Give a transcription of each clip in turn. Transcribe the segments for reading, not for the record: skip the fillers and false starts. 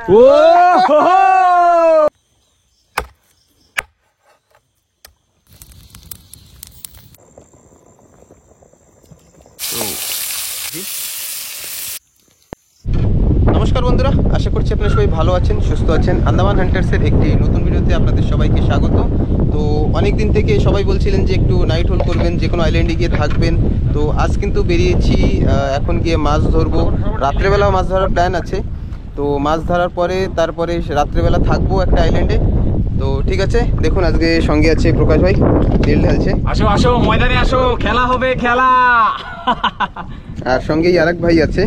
নমস্কার বন্ধুরা, আশা করছি আপনারা সবাই ভালো আছেন, সুস্থ আছেন। আন্দামান হান্টার্সের একটি নতুন ভিডিওতে আপনাদের সবাইকে স্বাগত। তো অনেক দিন থেকে সবাই বলছিলেন যে একটু নাইট হোল করবেন, যে কোনো আইল্যান্ডে গিয়ে থাকবেন। তো আজ কিন্তু বেরিয়েছি, এখন গিয়ে মাছ ধরবো। রাত্রেবেলাও মাছ ধরার প্ল্যান আছে। তো মাছ ধরার পরে তারপরে রাত্রেবেলা থাকবো একটা আইল্যান্ডে। তো ঠিক আছে, দেখুন আজকে সঙ্গে আছে প্রকাশ ভাই, তেল ঢালছে। আসো আসো ময়দানে আসো, খেলা হবে খেলা। আর সঙ্গেই আরেক ভাই আছে।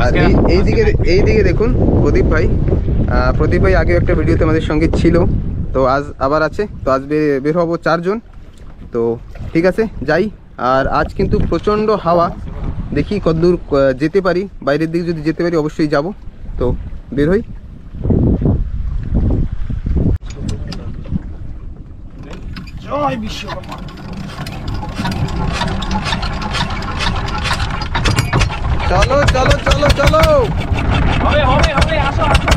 আর এইদিকে দেখুন প্রদীপ ভাই আগে একটা ভিডিওতে আমাদের সঙ্গে ছিল, তো আজ আবার আছে। তো আজ বের হবো 4 জন। তো ঠিক আছে যাই। আর আজ কিন্তু প্রচণ্ড হাওয়া, দেখি কতদূর যেতে পারি। বাইরের দিকে যদি যেতে পারি অবশ্যই যাব। তো বের হই। জয় বিশ্বকর্মা। চলো চলো চলো চলো, হবে হবে হবে, আসো আসো।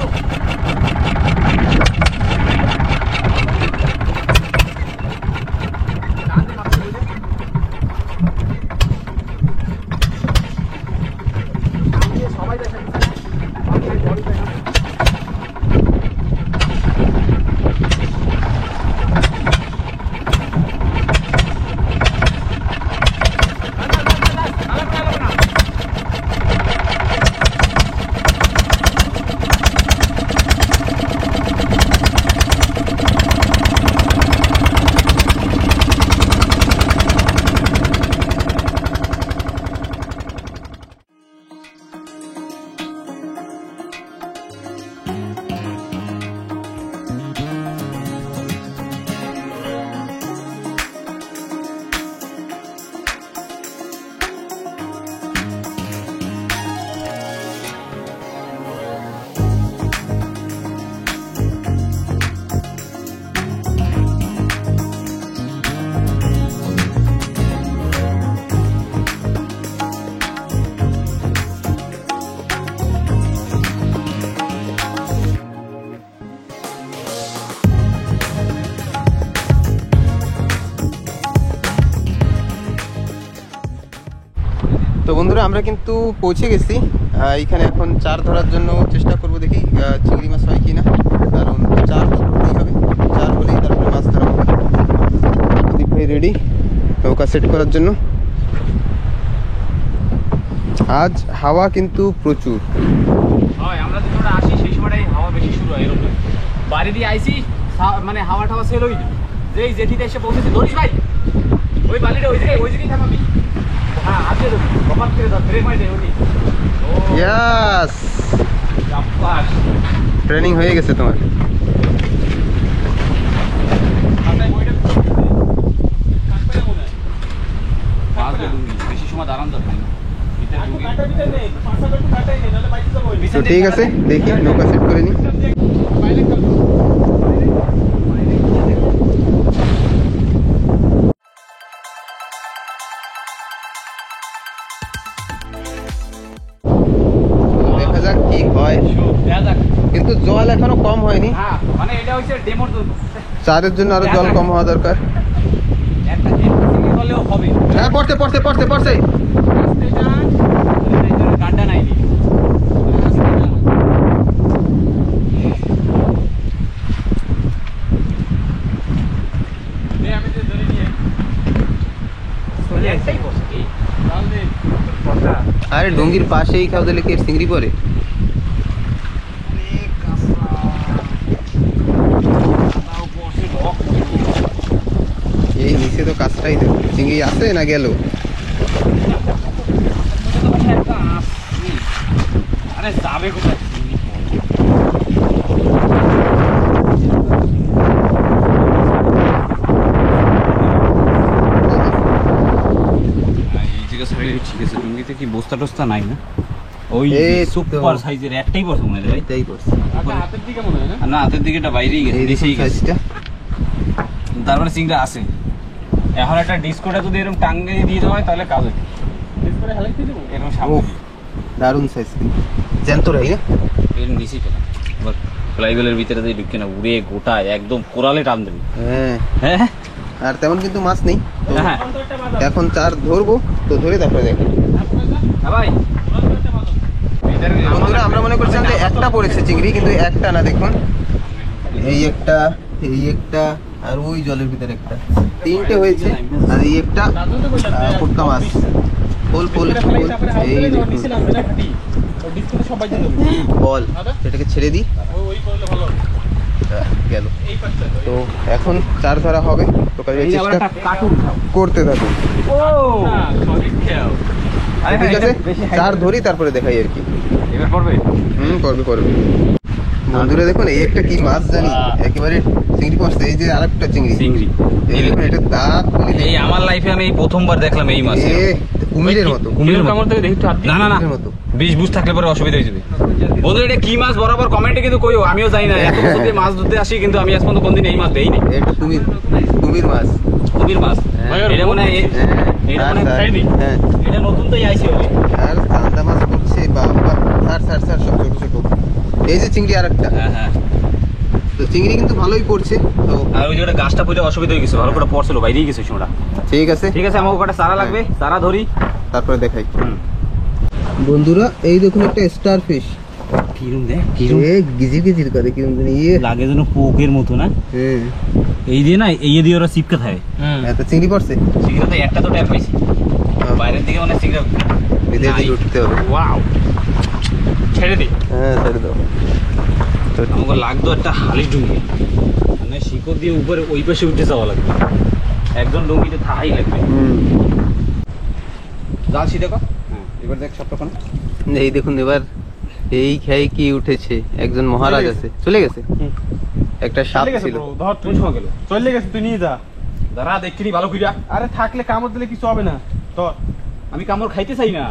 তো বন্ধুরা আমরা কিন্তু পৌঁছে গেছি। এখানে এখন চার ধরার জন্য চেষ্টা করব, দেখি চিংড়ি মাছ হয় কিনা। কারণ চার ধরতেই হবে, চার হলেই তারপরে মাছ ধরা হবে। প্রদীপ ভাই রেডি নৌকা সেট করার জন্য। আজ হাওয়া কিন্তু প্রচুর। হয় আমরা যখন আসি সেই সময়টাই হাওয়া বেশি শুরু হয়। এরকম বাড়ি দিয়ে আইসি, মানে হাওয়া টাওয়া সেল হই, যেই জেঠিতে এসে পৌঁছেছি। ধরিস ভাই ওই বালিটা ওই জায়গায় থাকবি। হ্যাঁ আজকে কপাল করে ধর, ব্রেক মারি দে। ওই ইয়াস, চাপ্পাস ট্রেনিং হয়ে গেছে তোমার। বেশি সময় দাঁড়ান দরকার। তো ঠিক আছে, দেখি নৌকা সেট করে নিই। দেখা যাক কি হয়, কিন্তু জল এখনো কম হয়নি। মানে এটা হচ্ছে ডেমোর জন্য, চারের জন্য আরো জল কম হওয়া দরকার। একটা হলেও হবে। হ্যাঁ পড়ছে পড়ছে পড়ছে পড়ছে। গাড্ডা নাই আরে ডুঙ্গির পাশেই খাও দিলে কি চিংড়ি পরে। এই নিচে তো কাছটাই দেখো, চিংড়ি আছে না গেল? আরে যাবে কোথায়? ঠিক আছে, টুঙ্গিতে কি বস্তা টস্তা নাই না? ওই সুপার সাইজের একটাই পড়ছে মনে হয়। একটাই পড়ছে। হাতের দিকে মনে হয় না? না, হাতের দিকেটা বাইরেই গেছে, দেশেই গেছে। তারপরে চিংড়া আছে। এখন একটা ডিসকোটা যদি এরকম টাঙ্গে দিয়ে দেওয়া হয় তাহলে কাজ হয়। ডিসকোটা হেলাইতে দেবো এরকম সামনে। দারুণ সাইজ, জ্যান্ত রাই না এর নিচেই পেলাম এবার ফ্লাইবেলের ভিতরে দিয়ে ঢুকে না উড়ে গোটা একদম কোরালে টান দেবে। হ্যাঁ হ্যাঁ আর তেমন কিন্তু মাছ নেই তো হ্যাঁ এখন চার ধরবো, তো ধরে তারপরে দেখেন। ভাই বন্ধুরা আমরা মনে করছিলাম যে একটা পড়েছে চিংড়ি, কিন্তু একটা না, দেখুন এই একটা, এই একটা, আর ওই জলের ভিতরে একটা, তিনটে হয়েছে। আর এই একটা ফুটকা মাছ, ফুল ফুল ফুল। এই দেখুন বল, এটাকে ছেড়ে দিই, গেল। তো এখন চার ধরা হবে, তো কাজে চেষ্টা করতে থাকুন। ঠিক আছে, চার ধরি তারপরে দেখাই আর কি। এবার পড়বে করবে করবে। বন্ধুরা দেখুন এই একটা কি মাছ জানি, একেবারে চিংড়ি মাছ। এই যে আরেকটা চিংড়ি, চিংড়ি এই দেখুন এটা দাঁত বলি নেই। এই আমার লাইফে আমি এই প্রথমবার দেখলাম এই মাছ। কুমিরের মতো, কুমিরের কামড় থেকে দেখি না না না মতো। বিষ বুঝ থাকলে পরে অসুবিধা হয়ে যাবে। বন্ধু এটা কি মাছ বরাবর কমেন্টে কিন্তু কইও, আমিও জানি না। এত বছর দিয়ে মাছ ধরতে আসি কিন্তু আমি আজ পর্যন্ত কোনদিন এই মাছ দেইনি। এটা কুমির, কুমির মাছ, কুমির মাছ। এটা মনে হয় এটা মনে হয় হ্যাঁ, এটা নতুন তো আইছে বলে। আর চান্দা মাছ পড়ছে বাবা, স্যার সব ছোট ছোট। এই যে চিংড়ি আরেকটা, হ্যাঁ হ্যাঁ। তো চিংড়ি কিন্তু ভালোই পড়ছে। তো আর ওই জায়গাটা গাছটা পড়ে অসুবিধা হয়ে গেছে, ভালো করে পড়ছিল, বাইরেই গেছে সময়টা। ঠিক আছে ঠিক আছে, আমাকে কটা চারা লাগবে, চারা ধরি তারপরে দেখাই। বন্ধুরা এই দেখুন একটা স্টার ফিশ, কিরম দেখ গিজির গিজির করে, কিরম জানি ইয়ে লাগে যেন পোকের মতো না। এই দিয়ে না, এই দিয়ে ওরা চিপকে থাকে। এত চিংড়ি পড়ছে, চিংড়ি তো একটা তো ট্যাপ পাইছি, বাইরের দিকে মানে চিংড়ি ভিতরে দিকে উঠতে হবে। ওয়াও, ছেড়ে দি। হ্যাঁ ছেড়ে দাও। আমাকে লাগতো একটা হালি ডুঙ্গি, মানে শিকড় দিয়ে উপরে ওই পাশে উঠে যাওয়া লাগবে, একজন ডুঙ্গিতে থাকাই লাগবে। যাচ্ছি দেখো, এবার দেখ সব তখন। এই দেখুন এবার এই খেয়ে কি উঠেছে, একজন মহারাজ আছে, চলে গেছে। একটা সাপ ছিল, ধর তুই সময় গেল, চলে গেছে, তুই নিয়ে যা। দাঁড়া দেখছিনি ভালো কইরা। আরে থাকলে কামড় দিলে কিছু হবে না, ধর আমি কামড় খাইতে চাই না।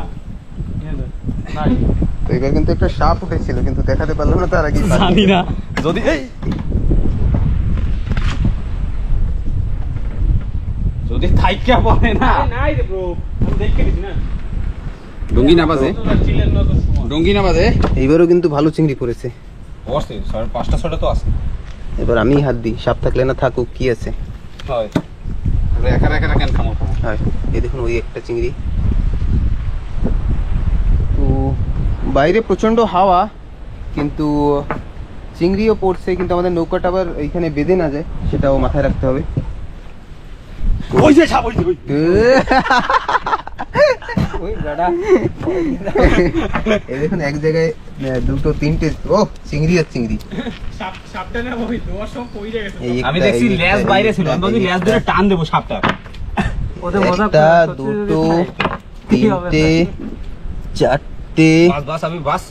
নিয়ে যা। নাই। তো এবার কিন্তু একটা সাপ উঠেছিল, কিন্তু দেখাতে পারলাম না, তার আগে জানি না যদি এই যদি থাইকা পড়ে না। নাই রে ব্রো, আমি দেখে নিছি না। ডুঙ্গি না বাজে, চিলের নজর সময়। ডুঙ্গি না বাজে। এইবারও কিন্তু ভালো চিংড়ি পড়েছে। অবশ্যই 5টা 6টা তো আছে। এবার আমি হাত দিই, সাপ থাকলে না থাকুক, কি আছে। হয় একা একা কেন কামড় খাবো। হয় এই দেখুন ওই একটা চিংড়ি। তো বাইরে প্রচন্ড হাওয়া, কিন্তু চিংড়িও পড়ছে, কিন্তু আমাদের নৌকাটা আবার এইখানে বেঁধে না যায়, সেটাও মাথায় রাখতে হবে। ওই যে সাপ, ওই যে ওই। এই দেখুন এক জায়গায় দুটো তিনটে, ও চিংড়ি আর চিংড়ি। সাপটা না ওই দোয়ার সব কইরে গেছে। এই আমি একটা, দেখছি এই ল্যাজ একটা, বাইরে এই ছিল, আমি একটা, ভাবছি এই ল্যাজ একটা। ধরে টান দেবো সাপটা। একটা, দুটো, তিনটে, চারটে, বাস আমি বাস।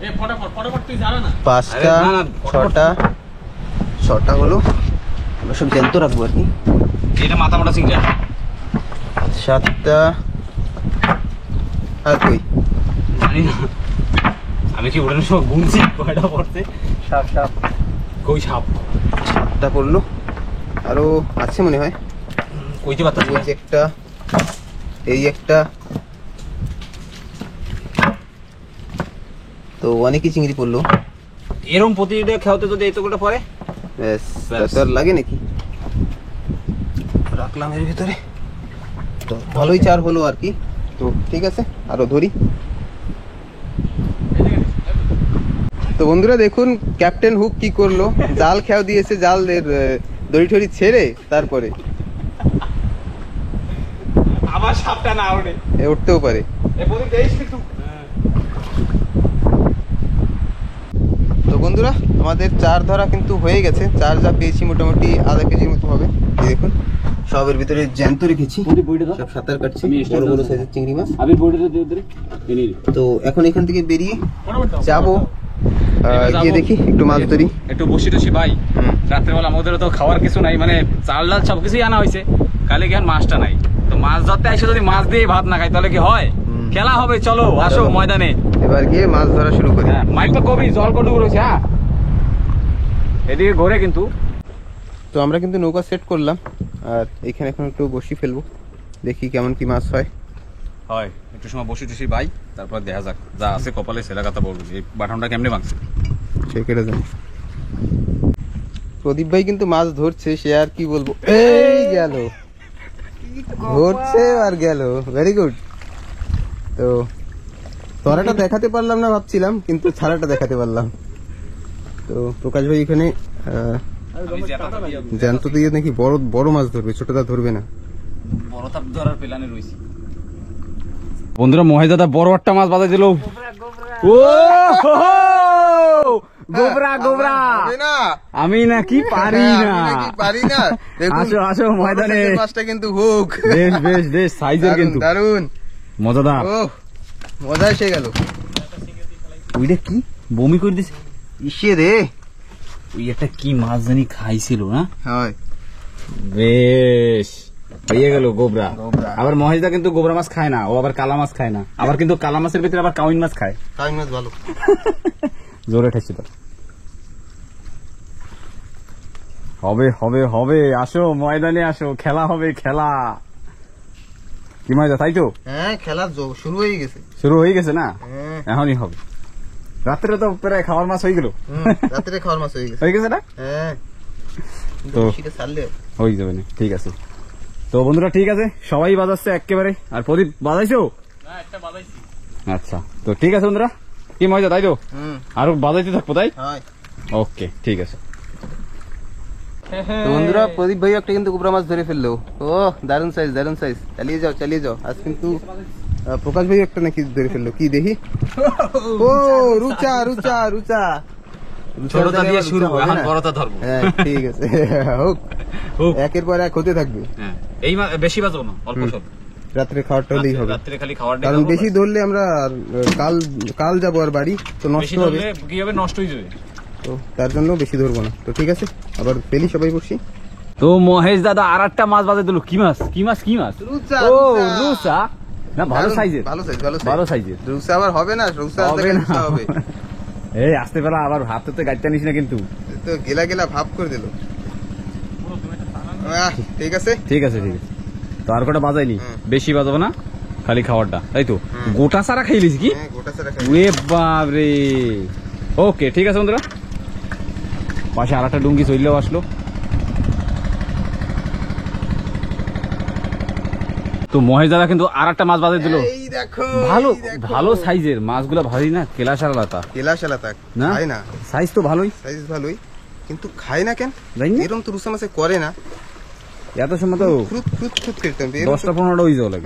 এ ফটাফট তুই জানা না। পাঁচটা, আরে না, না, ছটা হলো। আমরা সব জ্যান্ত রাখবো আর কি। এটা মাথা মোটা চিংড়ি। সাতটা, আর কই জানি না, আমি কি উড়ানোর সময় গুনছি কয়টা পড়ছে। সাপ কই সাপ? সাতটা পড়লো, আরো আছে মনে হয়। কইতে পারতাম ওই যে একটা, এই একটা, তো অনেকই চিংড়ি পড়লো। এরকম প্রতিটা খাওয়াতে যদি এতগুলো পড়ে ব্যাস, ব্যাস। তার লাগে নাকি, রাখলাম এর ভিতরে। তো ভালোই চার হলো আর কি। তো ঠিক আছে, আরো ধরি। তো বন্ধুরা দেখুন ক্যাপ্টেন হুক কি করলো, জাল খেয়াও দিয়েছে, জাল দড়ি ঠড়ি ছেড়ে তারপরে আবার সাপটা না ওড়ে। উঠতেও পারে। এ প্রদীপ দেইস কিন্তু। তো বন্ধুরা আমাদের চার ধরা কিন্তু হয়ে গেছে, চার যা পেয়েছি মোটামুটি আধা কেজির মতো হবে। এই দেখুন সবের ভিতরে জ্যান্ত রেখেছি, সব সাঁতার কাটছি, বড় বড় সাইজের চিংড়ি মাছ। আমি বডিতে দিয়ে ধরে এনে নি। তো এখন এখান থেকে বেরিয়ে ফটাফট দাও। যাবো, গিয়ে দেখি একটু মাছ ধরি। একটু বসি টসি ভাই, রাত্রেবেলা আমাদের তো খাওয়ার কিছু নাই, মানে চাল ডাল সব কিছুই আনা হয়েছে, কালে জ্ঞান মাছটা নাই। তো মাছ ধরতে এসে যদি মাছ দিয়ে ভাত না খাই তাহলে কি হয়? খেলা হবে, চলো আসো ময়দানে। এবার গিয়ে মাছ ধরা শুরু করি। মাইকটা কবি জল কটুকু রয়েছে। হ্যাঁ এদিকে ঘোরে কিন্তু। তো আমরা কিন্তু নৌকা সেট করলাম, আর এখানে এখন একটু বসি ফেলবো, দেখি কেমন কি মাছ হয়। হয় একটু সময় বসে টসি ভাই, তারপর দেখা যাক যা আছে কপালে সেরা কথা বলবো। এই বাটনটা কেমনে ভাঙছে সে কেটে দেন। প্রদীপ ভাই কিন্তু মাছ ধরছে, সে আর কি বলবো। এই গেল, ধরছে আর গেল, ভেরি গুড। তো তরাটা দেখাতে পারলাম না ভাবছিলাম, কিন্তু ছাড়াটা দেখাতে পারলাম। তো প্রকাশ ভাই এখানে জ্যান্ত দিয়ে নাকি বড় বড় মাছ ধরবে, ছোটটা ধরবে না। বড় তাপ ধরার প্ল্যানে রয়েছে। বন্ধুরা মহেশ দাদা বড় একটা মাছ বাজাই দিল। ও গোবরা গোবরা, আমি নাকি পারি না। আসো আসো ময়দানে, মাছটা কিন্তু হুক, বেশ বেশ বেশ সাইজের, কিন্তু দারুন মজাদার। ও মজা এসে গেল। ওইটা কি বমি করে দিছে ইসে রে, ওই একটা কি মাছ জানি খাইছিল না? হয় বেশ হয়ে গেল গোবরা। গোবরা। আবার মহেশদা কিন্তু গোবরা মাছ খায় না, ও আবার কালা মাছ খায় না। আবার কিন্তু কালা মাছের ভিতরে আবার কাউইন মাছ খায়। কাউন মাছ ভালো। জোরে ঠেকছিল। হবে হবে হবে, আসো ময়দানে আসো, খেলা হবে খেলা। কি মজা, তাই তো? হ্যাঁ খেলা শুরু হয়ে গেছে। শুরু হয়ে গেছে না? হ্যাঁ এখনই হবে। রাত্রে তো প্রায় খাওয়ার মাছ হয়ে গেল, রাত্রে খাওয়ার মাছ হয়ে গেছে। হয়ে গেছে না? হ্যাঁ তো সেটা ছাড়লে হয়ে যাবে না, ঠিক আছে। তো বন্ধুরা ঠিক আছে, সবাই বাজাচ্ছে একেবারে। আর প্রদীপ বাজাইছো? আচ্ছা তো ঠিক আছে বন্ধুরা, কি মজা, তাই তো? আরো বাজাইতে থাকবো, তাই? হয়। ওকে ঠিক আছে। তো বন্ধুরা প্রদীপ ভাই একটা কিন্তু গোবরা মাছ ধরে ফেললো। ও দারুন সাইজ, দারুন সাইজ। চালিয়ে যাও চালিয়ে যাও। আজ কিন্তু প্রকাশ ভাই একটা নাকি ধরে ফেললো, কি দেখি। ও রুচা রুচা রুচা, ছোটটা দিয়ে শুরু, এখন বড়টা ধরবো। হ্যাঁ ঠিক আছে, হোক হোক। একের পর এক হতে থাকবে। হ্যাঁ এই বেশি বাজবো না, অল্প সব। রাত্রে খাওয়ারটা হলেই হবে, রাত্রে খালি খাওয়ার, কারণ বেশি ধরলে আমরা কাল কাল যাবো আর বাড়ি, তো নষ্ট হবে। কি হবে, নষ্ট হয়ে যাবে। তো তার জন্য বেশি ধরবো না। তো ঠিক আছে, আবার ফেলি, সবাই বসি। তো মহেশ দাদা আর একটা মাছ বাজে দিল। কি মাছ কি মাছ কি মাছ? রুচা, ও রুচা। রুসা না, ভালো সাইজের, ভালো সাইজ, ভালো ভালো সাইজ। সাইজের। রুচা আবার হবে না, রুচা হবে না, হবে। এই আসতে পেলা আবার হাতে তো গাড়িটা নিস না কিন্তু। তো গেলা গেলা ভাব করে দিল। ঠিক আছে ঠিক আছে ঠিক আছে। তো আর কটা বাজাইনি, হুম। বেশি বাজাবো না, খালি খাওয়ারটা, তাই তো? গোটা সারা খাইলিস কি? হ্যাঁ, গোটা সারা খাই। ওরে বাপ রে। ওকে ঠিক আছে বন্ধুরা, পাশে আর একটা ডুঙ্গি চললেও আসলো। তো মহেশ দাদা কিন্তু আর একটা মাছ বাজাই দিল। এই দেখো, ভালো এই দেখো। ভালো সাইজের মাছগুলো, ভারী না, কেলাসার লাতা কেলা শালা তাক না, খায় না, সাইজ তো ভালোই। সাইজ ভালোই, কিন্তু খায় না কেন? জানি না। এরকম তো রুচা মাছে করে না। এত সময় তো ফ্রুট ফ্রুট ফ্রুট খেলতাম। 10টা-15টা হয়ে যাওয়া লাগে।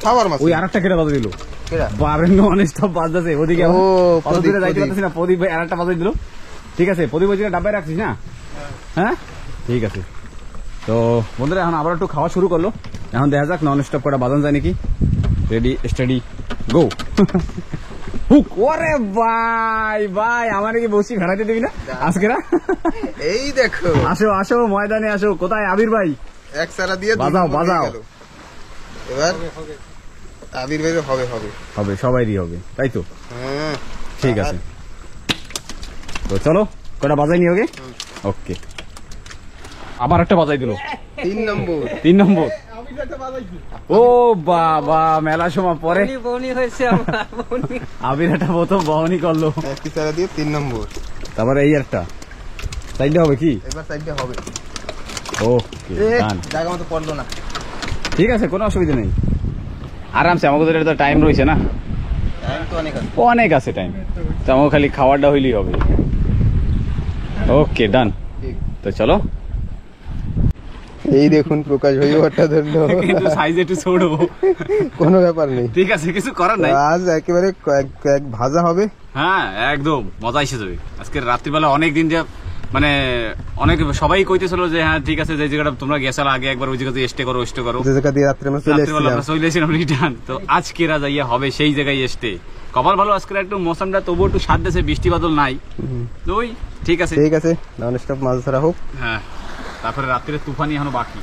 খাওয়ার মাছ। ওই আর একটা কেটে বাজা দিল। কেডা? বারের নন স্টপ বাজতেছে ওদিকে। ও, অত প্রদীপ, দূরে যাইতে প্রদীপ। পারতেছি না। প্রদীপ ভাই আর একটা বাজাই দিল। ঠিক আছে, প্রদীপ ওই জায়গায় ডাব্বায় রাখছিস না? হ্যাঁ ঠিক আছে। তো বন্ধুরা এখন আবার একটু খাওয়া শুরু করলো। এখন দেখা যাক নন স্টপ কটা বাজানো যায় নাকি। রেডি স্টাডি গো। হুক। ওরে ভাই ভাই, আমার কি বসি ভেড়াইতে দিবি না আজকে না? এই দেখো, আসো আসো ময়দানে আসো। কোথায় আবির ভাই? এক সারা দিয়ে দুই বাজাও, নম্বর বাজাও। হয়ে গেল। এবার আবির ভাইয়ের হবে হবে হবে, সবাইরই হবে, তাই তো? হুম, ঠিক আছে, তো চলো কটা বাজাই নি ওকে। ওকে, আবার একটা বাজাই দিল। 3 নম্বর। 3 নম্বর। ও বাবা, মেলা সময় পরে আবির একটা প্রথম বহনি করলো। একটি সারা দিয়ে 3 নম্বর। তারপরে এই একটা সাইডে হবে কি? এবার সাইডে হবে। ওকে ডান। জায়গা মতো পড়লো না। ঠিক আছে, কোনো অসুবিধা নেই, আরামসে। আমাদের তো টাইম রয়েছে না, টাইম তো অনেক আছে। অনেক আছে টাইম। তো আমাকে খালি খাওয়ারটা হইলেই হবে। ওকে ডান। ঠিক। তো চলো। এই দেখুন প্রকাশ ভাই ওটা ধরলো, কিন্তু সাইজ একটু ছোট, কোনো ব্যাপার নেই। ঠিক আছে, কিছু করার নাই। আজ একেবারে এক ভাজা হবে। হ্যাঁ একদম মজা এসে যাবে। আজকে রাত্রিবেলা অনেক দিন যে মানে অনেক সবাই কইতেছিল যে হ্যাঁ ঠিক আছে, যে জায়গাটা তোমরা গেছাল আগে একবার ওই জায়গাতে স্টে করো, স্টে করো। যে জায়গা দিয়ে রাত্রে আমরা চলে রাত্রিবেলা এসেছিলাম। আমরা চলে এসেছিলাম রিটার্ন। তো আজকে যাইয়া হবে সেই জায়গায় স্টে। কপাল ভালো আজকে একটু মৌসুমটা তবু একটু সাথ দেশে, বৃষ্টি বাদল নাই। তো ওই ঠিক আছে, ঠিক আছে, নন স্টপ মাছ ধরা হোক। হ্যাঁ তারপরে রাত্রে তুফানি এখনো বাকি।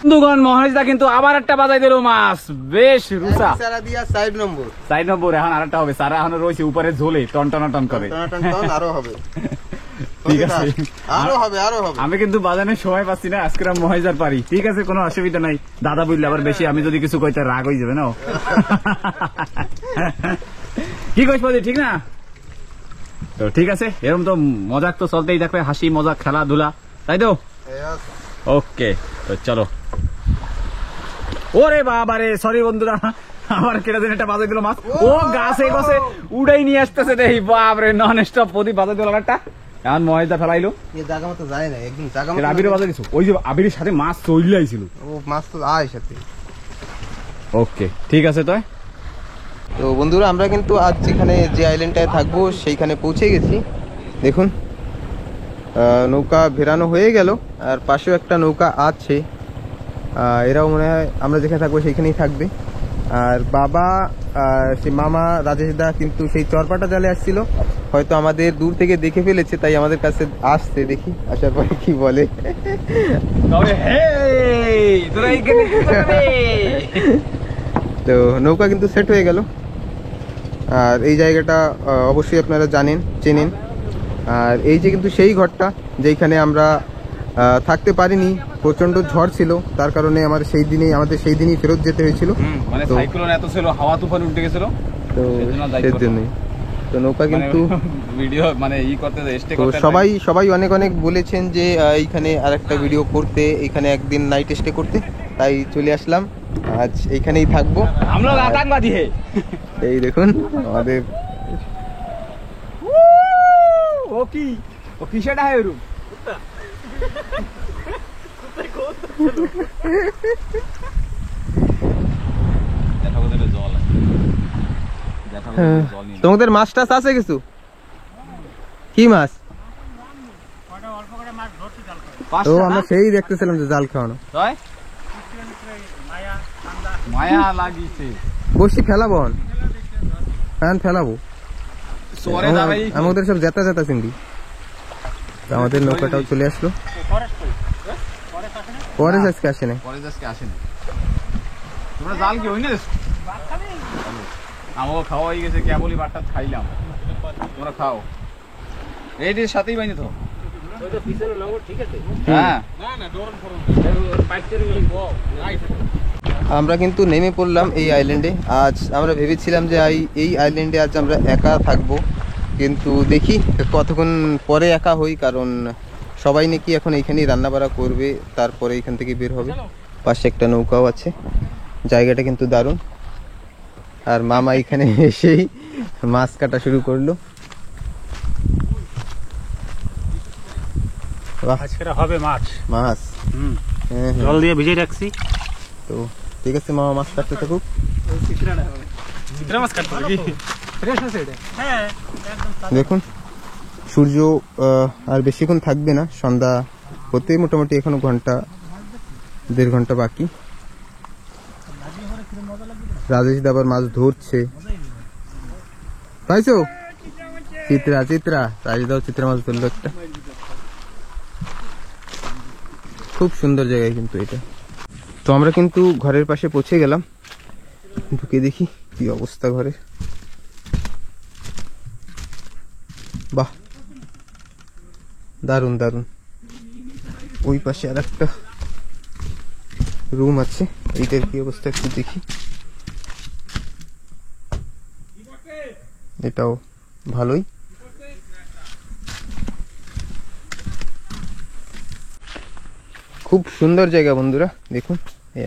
বন্ধুগণ মহেশদা কিন্তু আবার একটা বাজাই দিল মাছ, বেশ রুচা। একটি সারা দিয়া 4 নম্বর। 4 নম্বর। এখন আরেকটা হবে, সারা এখনো রয়েছে উপরে ঝোলে টন টন টন করে। টানা টান টান আরো হবে। ঠিক আছে আরো হবে আরো হবে। আমি কিন্তু বাজানোর সময় পাচ্ছি না, আজকে মহাইজার পারি। ঠিক আছে, কোনো অসুবিধা নাই। দাদা বললে আবার বেশি আমি যদি কিছু কইতে রাগ হয়ে যাবে না। কি কইস বলি, ঠিক না? তো ঠিক আছে, এরকম তো মজাক তো চলতেই থাকবে, হাসি মজাক খেলাধুলা, তাই তো? ওকে, তো চলো। ওরে বাবা রে, সরি বন্ধুরা, আমার কেটে দিন একটা বাজে দিল মাছ। ও গাছে গাছে উড়াই নিয়ে আসতেছে, দেখি বাপরে নন স্টপ প্রতি বাজে দিল একটা। এখন মহিলা ফেলাইলো, জায়গা মতো যায় না একদম, জায়গা আবির বাজে দিছো। ওই যে আবিরের সাথে মাছ চলে আইছিল। ও মাছ তো আয় সাথে। ওকে, ঠিক আছে। তো বন্ধুরা, আমরা কিন্তু আজ যেখানে যে আইল্যান্ডটায় থাকবো সেইখানে পৌঁছে গেছি। দেখুন, নৌকা ভেরানো হয়ে গেল, আর পাশেও একটা নৌকা আছে। এরাও মনে হয় আমরা যেখানে থাকবো সেইখানেই থাকবে। আর বাবা সে মামা রাজেশ দা কিন্তু সেই চরপাটা জালে আসছিল, হয়তো আমাদের দূর থেকে দেখে ফেলেছে, তাই আমাদের কাছে আসছে। দেখি আসার পরে কি বলে। তো নৌকা কিন্তু সেট হয়ে গেল। আর এই জায়গাটা অবশ্যই আপনারা চেনেন। আর এই যে কিন্তু সেই ঘরটা যেখানে আমরা থাকতে পারিনি, প্রচন্ড ঝড় ছিল, তার কারণে আমাদের সেই দিনই ফেরত যেতে হয়েছিল। মানে সাইক্লোন এত ছিল, হাওয়া তুফান উঠে গেছিল, তো সেজন্যই তো নৌকা কিন্তু ভিডিও মানে স্টে করতে সবাই অনেক বলেছেন যে এইখানে আরেকটা ভিডিও করতে, এখানে একদিন নাইট স্টে করতে, তাই চলে আসলাম। আজ এইখানেই থাকবো আমরা। আতঙ্কবাদী হে, এই দেখুন আমাদের। ও কিসেটা হে রুম তোমাদের মাছ টাছ আছে কিছু? কি মাছ? তো আমরা সেই দেখতেছিলাম যে জাল খাওয়ানো। মায়া লাগিছে, বসি ফেলাবো, ফেলাবো আমাদের সব জেতা চিংড়ি। আমাদের নৌকাটাও চলে আসলো। পরে আজকে আসে না, তোমরা জাল কি হই না? আমাকে খাওয়া হয়ে গেছে, কেবলই বাটটা খাইলাম, তোমরা খাও। এইটির সাথেই বাইনি তো। হ্যাঁ, আমরা কিন্তু নেমে পড়লাম এই আইল্যান্ডে। আজ আমরা ভেবেছিলাম যে এই আইল্যান্ডে আজ আমরা একা থাকবো, কিন্তু দেখি কতক্ষণ পরে একা হই, কারণ সবাই নাকি এখন এইখানেই রান্নাবাড়া করবে, তারপরে এইখান থেকে বের হবে। পাশে একটা নৌকাও আছে, জায়গাটা কিন্তু দারুণ। আর মামা এখানে এসেই মাছ কাটা শুরু করলো। হবে মাছ জল দিয়ে ভিজিয়ে রাখছি। তো ঠিক আছে, মামা মাছ কাটতে থাকুক। দেখুন, সূর্য আর বেশিক্ষণ থাকবে না, সন্ধ্যা হতে মোটামুটি এখনো দেড় ঘন্টা বাকি। রাজেশ দা আবার মাছ ধরছে, পাইছো? চিত্রা রাজেশ দাও চিত্রা মাছ ধরলো একটা। খুব সুন্দর জায়গায় কিন্তু এটা। তো আমরা কিন্তু ঘরের পাশে পৌঁছে গেলাম, ঢুকে দেখি কি অবস্থা ঘরের। বাহ, দারুন। ওই পাশে আর একটা রুম আছে, এইটার কি অবস্থা একটু দেখি। এটাও ভালোই। খুব সুন্দর জায়গা বন্ধুরা, দেখুন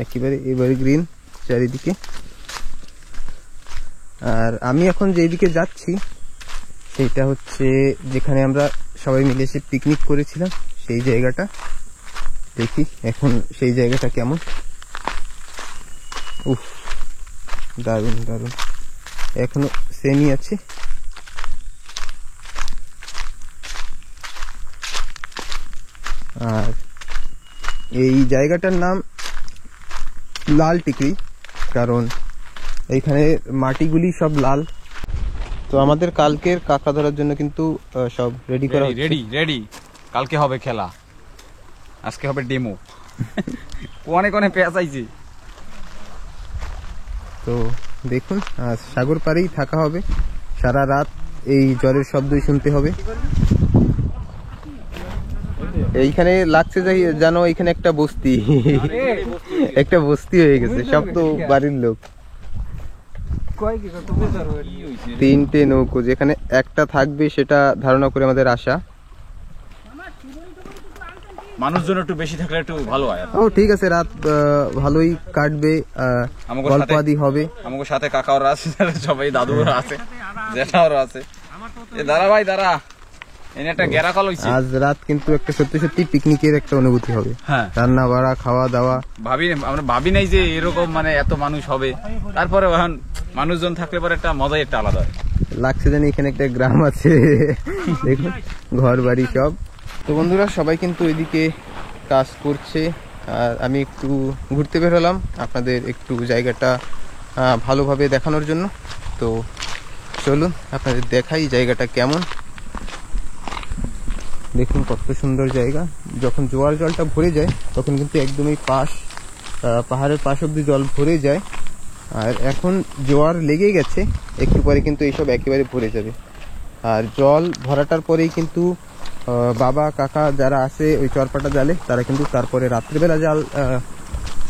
একেবারে এভারগ্রিন চারিদিকে। আর আমি এখন যেদিকে যাচ্ছি সেইটা হচ্ছে যেখানে আমরা সবাই মিলে এসে পিকনিক করেছিলাম, সেই জায়গাটা। দেখি এখন সেই জায়গাটা কেমন। উফ, দারুণ এখনো সেমই আছে। আর এই জায়গাটার নাম লাল টিকরি, কারণ এইখানে মাটিগুলি সব লাল। তো আমাদের কালকের কাঁকড়া ধরার জন্য কিন্তু সব রেডি করা হচ্ছে। রেডি। কালকে হবে খেলা, আজকে হবে ডেমো। অনেক পেঁয়াজ আইছে। তো দেখুন, সাগর পাড়েই থাকা হবে সারা রাত, এই জ্বরের শব্দই শুনতে হবে। এইখানে লাগছে যে জানো এখানে একটা বস্তি একটা বস্তি হয়ে গেছে, সব তো বাড়ির লোক। তিনটে নৌকো, যেখানে একটা থাকবে সেটা ধারণা করে আমাদের আশা। মানুষজন একটু বেশি থাকলে একটু ভালো হয়। ও ঠিক আছে, রাত ভালোই কাটবে, গল্প আদি হবে। আমাকে সাথে কাকাওরা আছে, সবাই দাদুরা আছে, জেঠাওরা আছে। এ দাঁড়া ভাই দাঁড়া, এনে একটা গেরা কল হইছে। আজ রাত কিন্তু একটা সত্যি সত্যি পিকনিকের একটা অনুভূতি হবে। হ্যাঁ, রান্না বাড়া, খাওয়া দাওয়া। আমরা ভাবি নাই যে এরকম মানে এত মানুষ হবে। তারপরে এখন মানুষজন থাকলে পরে একটা মজাই একটা আলাদা হয়। লাগছে জানি এখানে একটা গ্রাম আছে, দেখুন ঘর বাড়ি সব। তো বন্ধুরা সবাই কিন্তু এদিকে কাজ করছে, আর আমি একটু ঘুরতে বের হলাম আপনাদের একটু জায়গাটা ভালোভাবে দেখানোর জন্য। তো চলুন আপনাদের দেখাই জায়গাটা কেমন। দেখুন কত সুন্দর জায়গা। যখন জোয়ার জলটা ভরে যায় তখন কিন্তু একদমই পাহাড়ের পাশ অব্দি জল ভরে যায়, আর এখন জোয়ার লেগে গেছে, একটু পরে কিন্তু এইসব একেবারে ভরে যাবে। আর জল ভরাটার পরেই কিন্তু বাবা কাকা যারা আছে ওই চরপাটা জালে, তারা কিন্তু তারপরে রাত্রিবেলা জাল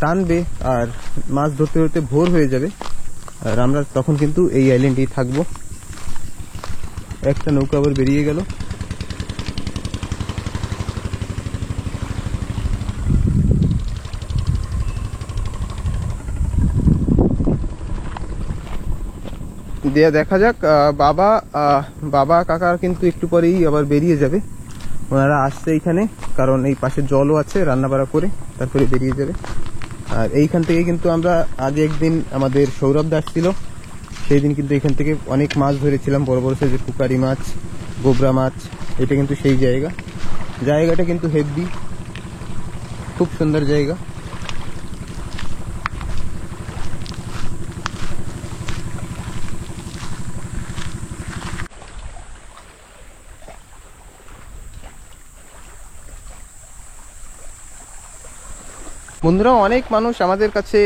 টানবে, আর মাছ ধরতে ধরতে ভোর হয়ে যাবে, আর আমরা তখন কিন্তু এই আইল্যান্ডেই থাকবো। একটা নৌকা আবার বেরিয়ে গেল। দিয়ে দেখা যাক, বাবা কাকার কিন্তু একটু পরেই আবার বেরিয়ে যাবে, ওনারা আসছে এইখানে, কারণ এই পাশে জলও আছে, রান্না বাড়া করে তারপরে বেরিয়ে যাবে। আর এইখান থেকে কিন্তু আমরা আগে একদিন আমাদের সৌরভ দাস ছিল, সেই দিন কিন্তু এখান থেকে অনেক মাছ ধরেছিলাম, বড় বড় সাইজের পুকারি মাছ, গোবরা মাছ। এটা কিন্তু সেই জায়গাটা কিন্তু হেভি, খুব সুন্দর জায়গা। বন্ধুরা অনেক মানুষ আমাদের কাছে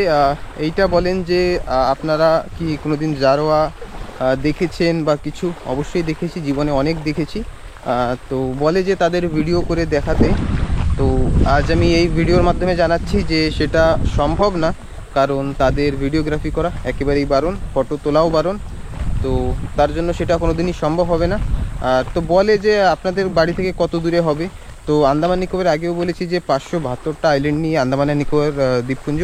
এইটা বলেন যে আপনারা কি কোনোদিন জারোয়া দেখেছেন বা কিছু। অবশ্যই দেখেছি, জীবনে অনেক দেখেছি। তো বলে যে তাদের ভিডিও করে দেখাতে। তো আজ আমি এই ভিডিওর মাধ্যমে জানাচ্ছি যে সেটা সম্ভব না, কারণ তাদের ভিডিওগ্রাফি করা একেবারেই বারণ, ফটো তোলাও বারণ। তো তার জন্য সেটা কোনোদিনই সম্ভব হবে না। তো বলে যে আপনাদের বাড়ি থেকে কত দূরে হবে। তো আন্দামান নিকোবর আগেও বলেছি যে 572টা আইল্যান্ড নিয়ে আন্দামান নিকোবর দ্বীপপুঞ্জ।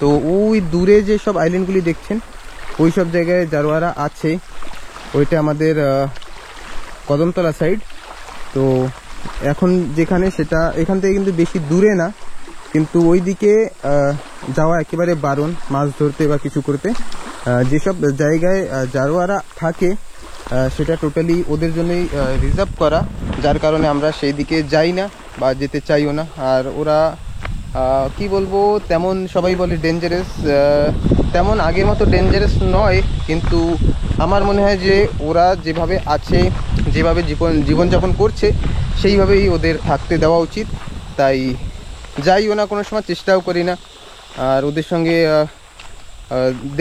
তো ওই দূরে যে সব আইল্যান্ডগুলি দেখছেন ওই সব জায়গায় জারোয়ারা আছে। ওইটা আমাদের কদমতলা সাইড। তো এখন যেখানে সেটা এখান থেকে কিন্তু বেশি দূরে না, কিন্তু ওই দিকে যাওয়া একেবারে বারণ মাছ ধরতে বা কিছু করতে। যেসব জায়গায় জারোয়ারা থাকে সেটা টোটালি ওদের জন্যই রিজার্ভ করা, যার কারণে আমরা সেই দিকে যাই না বা যেতে চাইও না। আর ওরা কি বলবো, তেমন সবাই বলে ডেঞ্জারাস, তেমন আগের মতো ডেঞ্জারাস নয়, কিন্তু আমার মনে হয় যে ওরা যেভাবে আছে, যেভাবে জীবনযাপন করছে সেইভাবেই ওদের থাকতে দেওয়া উচিত। তাই যাইও না, কোনো সময় চেষ্টাও করি না। আর ওদের সঙ্গে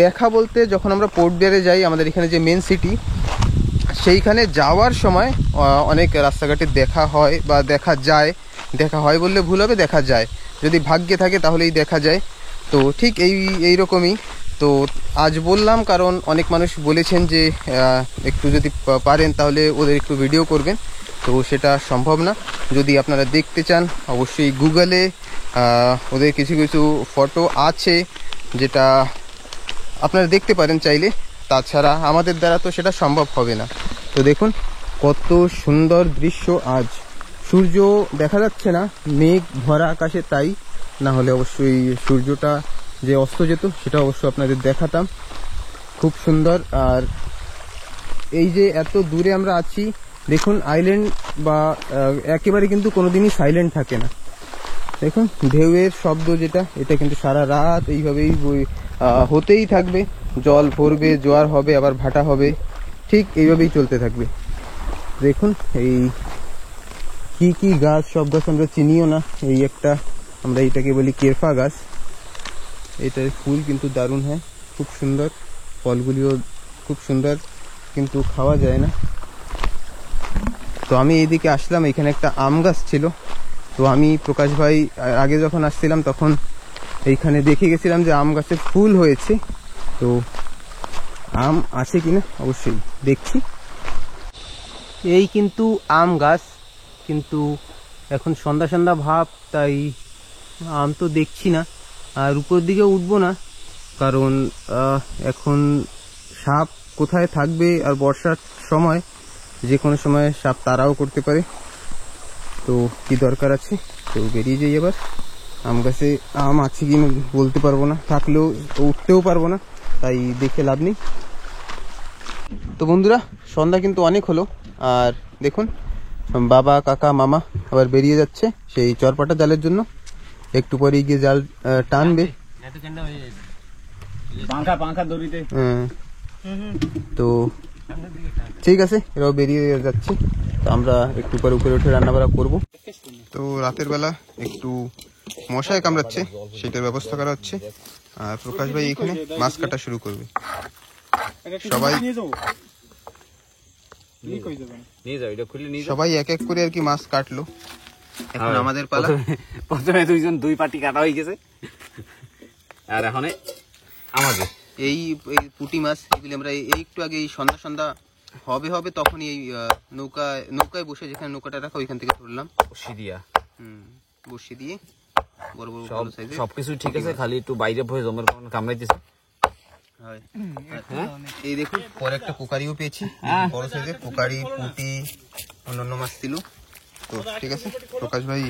দেখা বলতে, যখন আমরা পোর্ট ব্লেয়ারে যাই, আমাদের এখানে যে মেন সিটি, সেইখানে যাওয়ার সময় অনেক রাস্তাঘাটে দেখা হয় বা দেখা হয় বললে ভুল হবে, দেখা যায়। যদি ভাগ্যে থাকে তাহলেই দেখা যায়। তো ঠিক এই রকমই। তো আজ বললাম কারণ অনেক মানুষ বলেছেন যে একটু যদি পারেন তাহলে ওদের একটু ভিডিও করবেন। তো সেটা সম্ভব না। যদি আপনারা দেখতে চান অবশ্যই গুগলে ওদের কিছু কিছু ফটো আছে, যেটা আপনারা দেখতে পারেন চাইলে। তাছাড়া আমাদের দ্বারা তো সেটা সম্ভব হবে না। তো দেখুন কত সুন্দর দৃশ্য। আজ সূর্য দেখা যাচ্ছে না, মেঘ ভরা আকাশে, তাই না হলে অবশ্যই সূর্যটা যে অস্ত যেত সেটা অবশ্য আপনাদের দেখাতাম। খুব সুন্দর। আর এই যে এত দূরে আমরা আছি, দেখুন আইল্যান্ড বা একেবারে কিন্তু কোনোদিনই সাইলেন্ট থাকে না। দেখুন ঢেউয়ের শব্দ যেটা, এটা কিন্তু সারা রাত এইভাবেই হতেই থাকবে। জল ভরবে, জোয়ার হবে, আবার ভাটা হবে, ঠিক এইভাবেই চলতে থাকবে। দেখুন এই কি গাছ, সব গাছ আমরা চিনিও না। এই একটা, আমরা এটাকে বলি কেরফা গাছ। এটার ফুল কিন্তু দারুণ হয়, খুব সুন্দর, ফলগুলিও খুব সুন্দর, কিন্তু খাওয়া যায় না। তো আমি এইদিকে আসলাম, এখানে একটা আম গাছ ছিল, তো আমি প্রকাশ ভাই আগে যখন আসছিলাম তখন এইখানে দেখে গেছিলাম যে আম গাছে ফুল হয়েছে, তো আম আছে কিনা অবশ্যই দেখছি। এই কিন্তু আম গাছ, কিন্তু এখন সন্ধ্যা সন্ধ্যা ভাব, তাই আম তো দেখছি না। আর উপর দিকে উঠবো না, কারণ এখন সাপ কোথায় থাকবে, আর বর্ষার সময় যে কোনো সময় সাপ তাড়াও করতে পারে। তো কি দরকার আছে, তো বেরিয়ে যাই এবার। আম গাছে আম আছে কি না বলতে পারবো না, থাকলেও উঠতেও পারবো না, তাই দেখে লাভ নেই। তো বন্ধুরা, সন্ধ্যা কিন্তু অনেক হলো, আর দেখুন বাবা কাকা মামা আবার বেরিয়ে যাচ্ছে সেই চরপাটা জালের জন্য। একটু পরে গিয়ে জাল টানবে। পাঙ্খা দড়িতে। তো ঠিক আছে, এরাও বেরিয়ে যাচ্ছে। তো আমরা একটু পরে উপরে উঠে রান্না বান্না করবো। তো রাতের বেলা একটু মশায় কামড়াচ্ছে, সেটার ব্যবস্থা করা হচ্ছে। আর প্রকাশ ভাই এখানে মাছ কাটা শুরু করবে। সবাই এক এক করে আর কি মাছ কাটলো। এখন আমাদের পালা। প্রথমে দুই পাটি কাটা হয়ে গেছে, আর এখন আমাদের এই পুঁটি মাছ এগুলি আমরা এই একটু আগে এই সন্ধ্যা হবে তখনই এই নৌকায় বসে, যেখানে নৌকাটা রাখা ওইখান থেকে ধরলাম বসি দিয়া। বসি দিয়ে বড় বড় সাইজের সবকিছু ঠিক আছে, খালি একটু বাইরে ভয়ে জমের কারণে কামড়াইতেছে। এই দেখুন পরে একটা পোকারিও পেয়েছি, বড় সাইজের পোকারি, পুঁটি, অন্যান্য মাছ ছিল। তো ঠিক আছে, প্রকাশ ভাই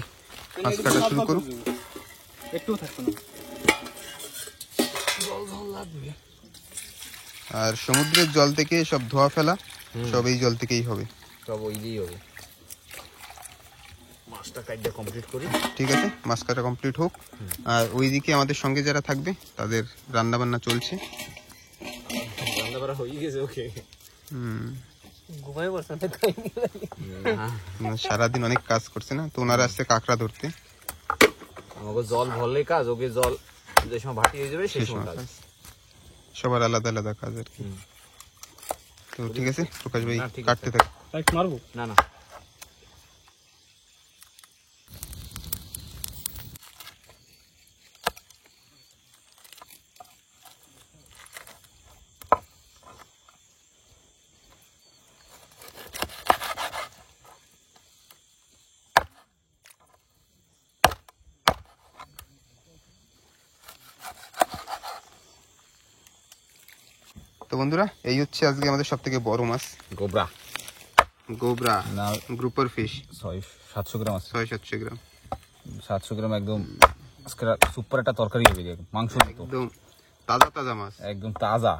মাছ কাটা শুরু করুন। আর সমুদ্রের জল থেকে সব ধোয়া ফেলা, সব এই জল থেকেই হবে, সব ওই দিয়েই হবে। মাছটা কাটতে কমপ্লিট করি। ঠিক আছে, মাছ কাটা কমপ্লিট হোক। আর ওইদিকে আমাদের সঙ্গে যারা থাকবে তাদের রান্না বান্না চলছে। রান্না করা হয়ে গেছে। ওকে, সারাদিন অনেক কাজ করছে না, তো ওনারা আসছে কাঁকড়া ধরতে। আমাকে জল ভরলে কাজ, ওকে জল যে সময় ভাটি হয়ে যাবে সেই সময় কাজ। সবার আলাদা আলাদা কাজ আর কি। তো ঠিক আছে, প্রকাশ ভাই কাটতে থাক। মারবো না না, তো বন্ধুরা, এই হচ্ছে আজকে আমাদের সব থেকে বড় মাছ, গোবরা না গ্রুপার ফিশ। 700 গ্রাম আছে, 600-700 গ্রাম। 700 গ্রাম একদম সুপার একটা তরকারি হবে, মাংস একদম তাজা তাজা মাছ, একদম তাজা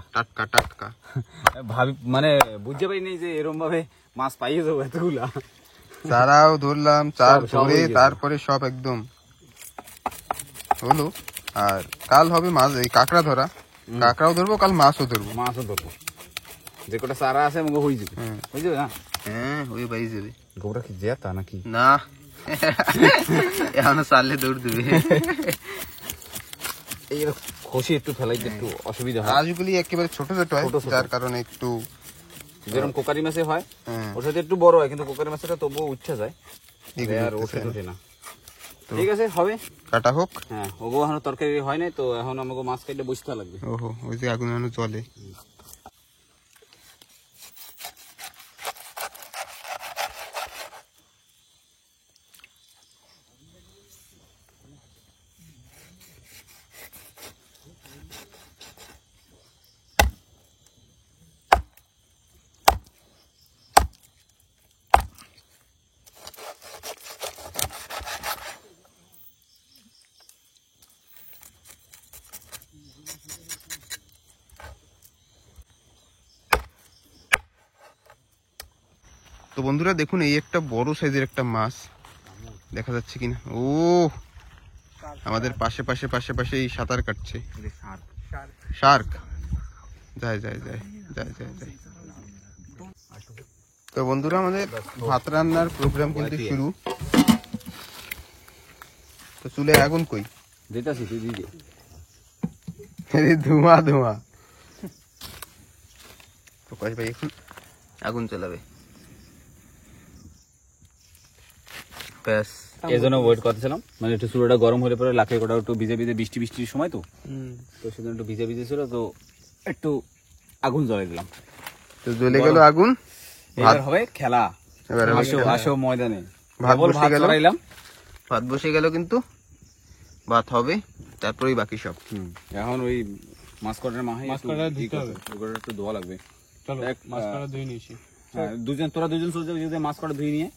টাটকা। ভাবি মানে বুঝতে পারি নাই যে এরকম ভাবে মাছ পাইয়ে যাবো এতগুলা। চারাও ধরলাম, চার সব ধরে হয়ে গেছে। তারপরে সব একদম হলো। আর কাল হবে মাছ, এই কাঁকড়া ধরা, কাঁকড়াও ধরবো, কাল মাছও ধরবো। যে কটা চারা আছে আমাকে হয়ে যাবে, হয়ে যাবে না? হ্যাঁ, হয়ে বাই যাবে। গোবরা কি জেতা নাকি? না, এখনো চাললে দৌড় দেবে। এই খসি একটু ফেলাইতে একটু অসুবিধা হয়। মাছগুলি একেবারে ছোট ছোট হয়, যার কারণে একটু যেরকম কোকারি মাছে হয় হ্যাঁ, ওর সাথে একটু বড় হয়, কিন্তু কোকারি মাছটা তবুও উঠছে যায়, এগুলো আর ওঠে উঠতেছে। ওঠে না। ঠিক আছে, হবে কাটা হোক। হ্যাঁ, ওগো এখনো তরকারি হয় নাই, তো এখন আমাকে মাছ কাটতে বসতে লাগবে। ওহো, ওই যে আগুন এখনো জলে। তো বন্ধুরা দেখুন, এই একটা বড় সাইজের একটা মাছ দেখা যাচ্ছে কিনা। ও, আমাদের পাশে এই সাঁতার কাটছে শার্ক। যায়। তো বন্ধুরা, আমাদের ভাত রান্নার প্রোগ্রাম কিন্তু শুরু। তো চুলে আগুন কই? দিতাছি, তুই দিদি। ধোঁয়া। প্রকাশ ভাই এখন আগুন চালাবে। ব্যাস এই জন্য ওয়েট করতেছিলাম, মানে একটু চুলাটা গরম হলে পরে লাখে কটা একটু ভিজে ভিজে বৃষ্টির সময় তো সেজন্য একটু ভিজে ভিজে ছিল, তো একটু আগুন জ্বলাই দিলাম। তো জ্বলে গেল আগুন, এবার হবে খেলা। এবার হবে আসো খেলা। আসো ময়দানে। ভাত কেবল বসে ভাত গেল। চড়াইলাম। ভাত বসে গেল, কিন্তু ভাত হবে তারপরেই বাকি সব। এখন ওই মাছ কটার মাহাই মাছ কটা ধুতে হবে। ওগুলো একটু ধোয়া লাগবে। চলো মাছ কটা ধুয়ে নিয়েছি। হ্যাঁ, তোরা দুজন চলে যাবে, যদি মাছ কটা ধুয়ে নিয়ে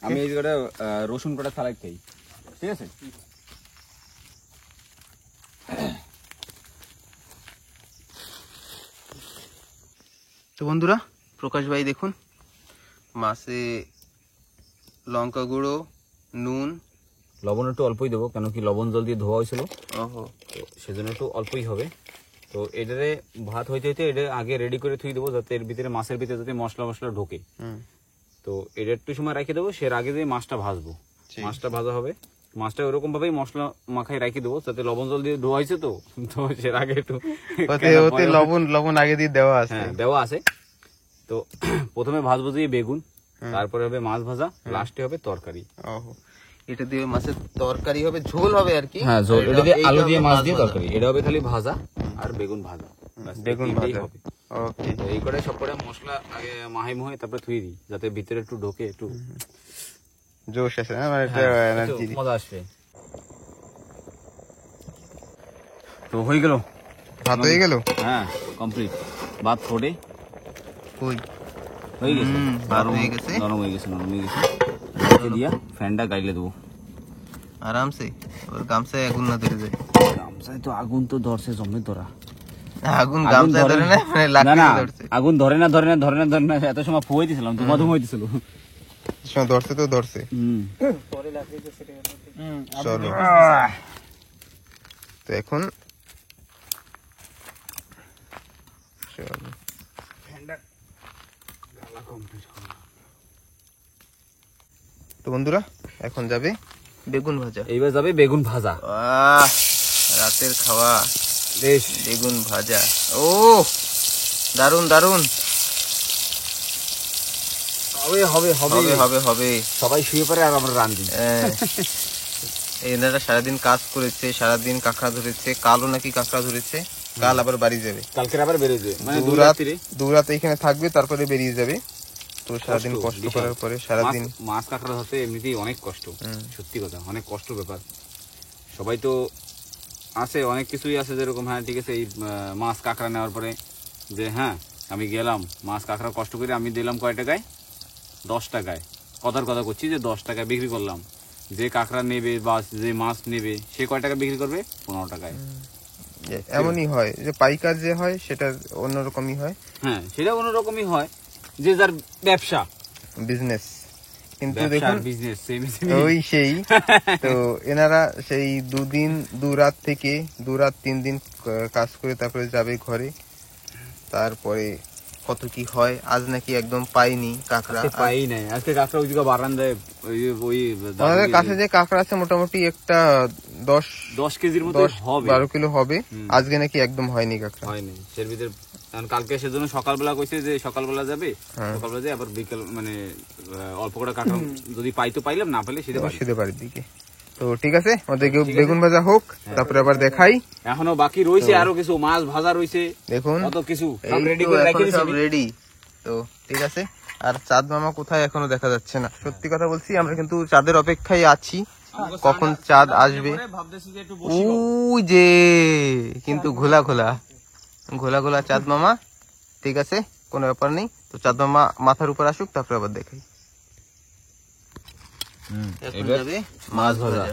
আমি এই জায়গাটা রসুন কটা থালাই খাই, ঠিক আছে? তো বন্ধুরা, প্রকাশ ভাই দেখুন মাছে লঙ্কা গুঁড়ো, নুন, লবণ একটু অল্পই দেবো, কেন কি লবণ জল দিয়ে ধোয়া হয়েছিল, ওহো তো সেজন্য একটু অল্পই হবে। তো এটারে ভাত হইতে হইতে এটা আগে রেডি করে থুই দেবো, যাতে এর ভিতরে মাছের ভিতরে যাতে মশলা ঢোকে। তো এটা একটু সময় রেখে দেবো, সে আগে দিয়ে মাছটা ভাজবো। মাছটা ভাজা হবে, মাছটা ওরকম ভাবেই মশলা মাখাই রেখে দেবো, যাতে লবণ জল দিয়ে ধোয়া হয়েছে, তো সে আগে একটু ওতে লবণ আগে দিয়ে দেওয়া আছে। হ্যাঁ দেওয়া আছে। তো প্রথমে ভাজবো দিয়ে বেগুন, তারপরে হবে মাছ ভাজা, লাস্টে হবে তরকারি। ওহো, এটা দিয়ে মাছের তরকারি হবে, ঝোল হবে আর কি। হ্যাঁ, ঝোল। এটা দিয়ে এইটা আলু দিয়ে হবে মাছ মাছ দিয়ে ভাজা। তরকারি। এটা হবে খালি ভাজা আর বেগুন ভাজা, ব্যাস, এই বেগুন তিনটেই ভাজা। হবে। ওকে, তো এই করে সব করে মশলা আগে মাহাই মুহাই তারপরে থুই দিই, যাতে ভিতরে একটু ঢোকে, একটু জোশ আছে না, মানে একটা একটু এনার্জি। মজা আসবে। তো হয়ে গেল, ভাত হয়ে গেল। হ্যাঁ কমপ্লিট। ভাত ফোড়ে কই হয়ে গেছে, ভাত হয়ে গেছে, নরম হয়ে গেছে। রেখে দিয়া ফ্যানটা গাইলে দেবো আরামসে। ওর গামছায় আগুন না ধরে যায়। গামছায় তো আগুন তো ধরছে জমে ধরা। আগুন গামছায় ধরে না, মানে না লাকড়ি না, ধরছে। আগুন ধরে না এত সময় ফুয়াই দিছিলাম, ধুমা হইতেছিল। ধরছে তো ধরছে। চলো, তো এখন চলো। তো বন্ধুরা, এখন যাবে বেগুন ভাজা। এইবার যাবে বেগুন ভাজা। রাতের খাওয়া বেশ, বেগুন ভাজা। ও দারুন দারুন। হবে হবে হবে হবে হবে হবে। সবাই শুয়ে পড়ে আর আমরা রান্ধি। এনারা সারাদিন কাজ করেছে, সারাদিন কাঁকড়া ধরেছে, কালও নাকি কাঁকড়া ধরেছে, কাল আবার বাড়ি যাবে। কালকে আবার বেরিয়ে যাবে, মানে দু রাত এখানে থাকবে, তারপরে বেরিয়ে যাবে। তো সারাদিন কষ্ট করার পরে সারাদিন মাছ কাঁকড়া ধরতে এমনিতেই অনেক কষ্ট, সত্যি কথা, অনেক কষ্ট ব্যাপার। সবাই তো আছে, অনেক কিছুই আছে, যেরকম হ্যাঁ ঠিক আছে এই মাছ কাঁকড়া নেওয়ার পরে যে হ্যাঁ আমি গেলাম মাছ কাঁকড়া কষ্ট করে আমি দিলাম কয় টাকায়, 10 টাকায়, কথার কথা করছি, যে 10 টাকায় বিক্রি করলাম। যে কাঁকড়া নেবে বা যে মাছ নেবে সে কয় টাকা বিক্রি করবে, 15 টাকায়। এমনই হয় যে পাইকার যে হয় সেটা অন্যরকমই হয়। হ্যাঁ, সেটা অন্যরকমই হয়, যে যার ব্যবসা বিজনেস। কিন্তু দেখুন বিজনেস ওই সেই তো এনারা সেই 2 রাত থেকে 2 রাত 3 দিন কাজ করে তারপরে যাবে ঘরে। তারপরে কত কি হয়। আজ নাকি একদম পাইনি কাঁকড়া, পাই নাই আজকে কাঁকড়া। ওই জায়গা বারান্দায় ওই আমাদের কাছে যে কাঁকড়া আছে মোটামুটি একটা 10 কেজির মতো হবে, 12 কিলো হবে। আজকে নাকি একদম হয়নি কাঁকড়া, হয়নি। এর ভিতরে কালকে সেজন্য সকালবেলা কইছে যে সকালবেলা যাবে, সকালবেলা যাবে, আবার বিকেল মানে অল্প করে কাঁকড়া যদি পাই তো পাইলাম, না পাইলে সিধে বাড়ির দিকে। তো ঠিক আছে, আমাদের বেগুন ভাজা হোক, তারপরে আবার দেখাই। এখনো বাকি রয়েছে আরো কিছু, মাছ ভাজা রয়েছে, দেখুন কত কিছু রেডি করে রেখে দিয়েছি, সব রেডি। তো ঠিক আছে, আর চাঁদ মামা কোথায় এখনো দেখা যাচ্ছে না। সত্যি কথা বলছি, আমরা কিন্তু চাঁদের অপেক্ষায় আছি, কখন চাঁদ আসবে। ওই যে কিন্তু ঘোলা ঘোলা চাঁদ মামা। ঠিক আছে, কোনো ব্যাপার নেই। তো চাঁদ মামা মাথার উপর আসুক, তারপরে আবার দেখাই। এখন যাবে মাছ ভাজা।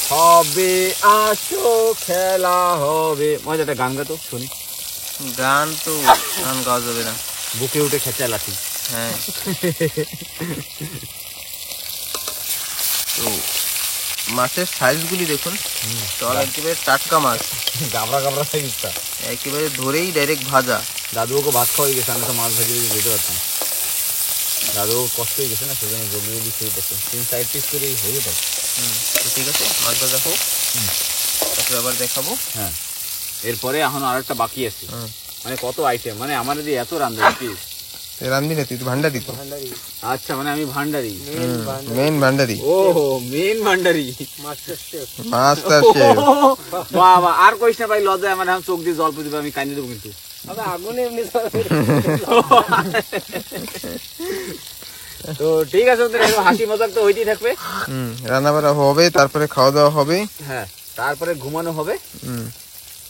হবে আসো খেলা হবে। মজা, একটা গান গাতো শুনি। গান গাওয়া যাবে না, বুকে উঠে খেঁচা লাঠি। হ্যাঁ। তো মাছের সাইজ গুলি দেখুন, চল একেবারে টাটকা মাছ, গাবড়া সাইজটা, একেবারে ধরেই ডাইরেক্ট ভাজা। দাদুকে ভাত খাওয়াই গেছে, আমি তো মাছ ভাজি যেতে পারতাম। দাদু কষ্ট হয়ে গেছে না, সেজন্য জলদি খেয়ে পাচ্ছে। 3-4 পিস করে হয়ে যেত। ঠিক আছে, মাছ ভাজা হোক, তারপরে আবার দেখাবো। হ্যাঁ, এরপরে এখন আর একটা বাকি আছে, মানে কত আইটেম, মানে আমার যদি এত রান্ধা রান্ধবি না, তুই তো ভান্ডারি তো। আচ্ছা মানে আমি ভান্ডারি, মেন ভান্ডারি। ও মেন ভান্ডারি, মাস্টার শেফ। বাবা আর কইস না ভাই, লজ্জায় আমার এখন চোখ দিয়ে জল পড়বে, আমি কাইনে দেবো কিন্তু। তো ঠিক আছে, ওদের হাসি মজাক তো হইতেই থাকবে। রান্না বান্না হবে, তারপরে খাওয়া দাওয়া হবে, হ্যাঁ তারপরে ঘুমানো হবে।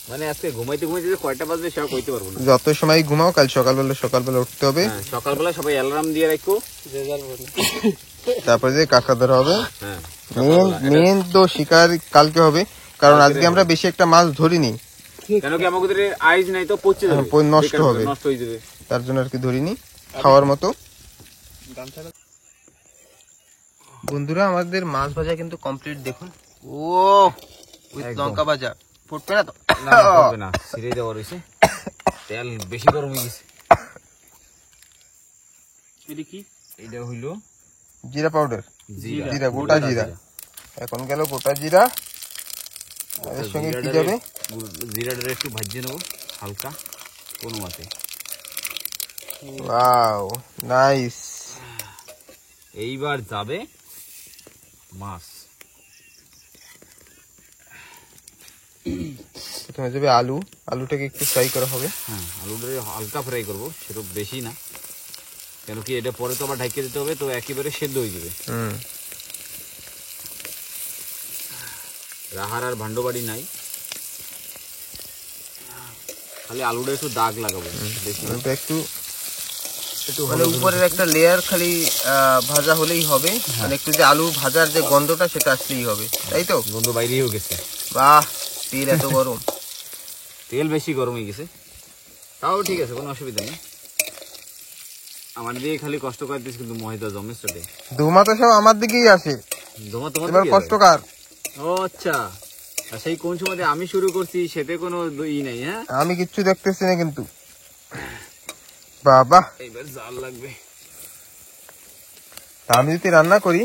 মানে আজকে ঘুমাইতে ঘুমাইতে যে কয়টা বাজবে সেটা কইতে পারবো না। যত সময় ঘুমাও, কাল সকালবেলা উঠতে হবে। সকালবেলা সবাই অ্যালার্ম দিয়ে রাখো, তারপরে যে কাঁকড়া ধরা হবে। হ্যাঁ মেন তো শিকার কালকে হবে, কারণ আজকে আমরা বেশি একটা মাছ ধরিনি। কেন কি আমাদের আইজ নাই তো পচে যাবে, নষ্ট হবে, নষ্ট হয়ে যাবে, তার জন্য আর কি ধরিনি, খাওয়ার মতো। বন্ধুরা আমাদের মাছ ভাজা কিন্তু কমপ্লিট, দেখুন। ও লঙ্কা ভাজা ফুটবে না তো? না হবে না, ছিঁড়ে দেওয়া রয়েছে, তেল বেশি গরম হয়ে গেছে। এটা কি? এটা হইলো জিরা পাউডার, জিরা, গোটা জিরা। এখন গেল গোটা জিরা, এর সঙ্গে কি যাবে? জিরাটা একটু ভাজিয়ে নেবো হালকা কোনো মতে। Wow nice. এইবার যাবে মাছ। প্রথমে যাবে আলু, আলুটাকে একটু ফ্রাই করা হবে। হ্যাঁ আলুটা হালকা ফ্রাই করবো, সেটা বেশি না, কেন কি এটা পরে তো আবার ঢাকিয়ে দিতে হবে, তো একেবারে সেদ্ধ হয়ে যাবে। রাহার আর ভান্ড বাড়ি নাই, খালি আলুটা একটু দাগ লাগাবো বেশি, একটু মানে উপরের একটা লেয়ার খালি ভাজা হলেই হবে, মানে একটু যে আলু ভাজার যে গন্ধটা সেটা আসলেই হবে, তাই তো? গন্ধ বাইরেও গেছে। বাহ, তেল এত গরম। তেল বেশি গরম হয়ে গেছে, তাও ঠিক আছে, কোনো অসুবিধা নেই। আমার দিয়ে খালি কষ্ট করে দিস, কিন্তু মহিদা জমের সাথে ধুমা তো সব আমার দিকেই আসে, তোমার কষ্ট কার? ও আচ্ছা, সেই কোন সময় আমি শুরু করছি সেটা কোনো ই নাই। হ্যাঁ আমি কিচ্ছু দেখতেছি না কিন্তু। বাবা এইবার জাল লাগবে। আমি যদি রান্না করি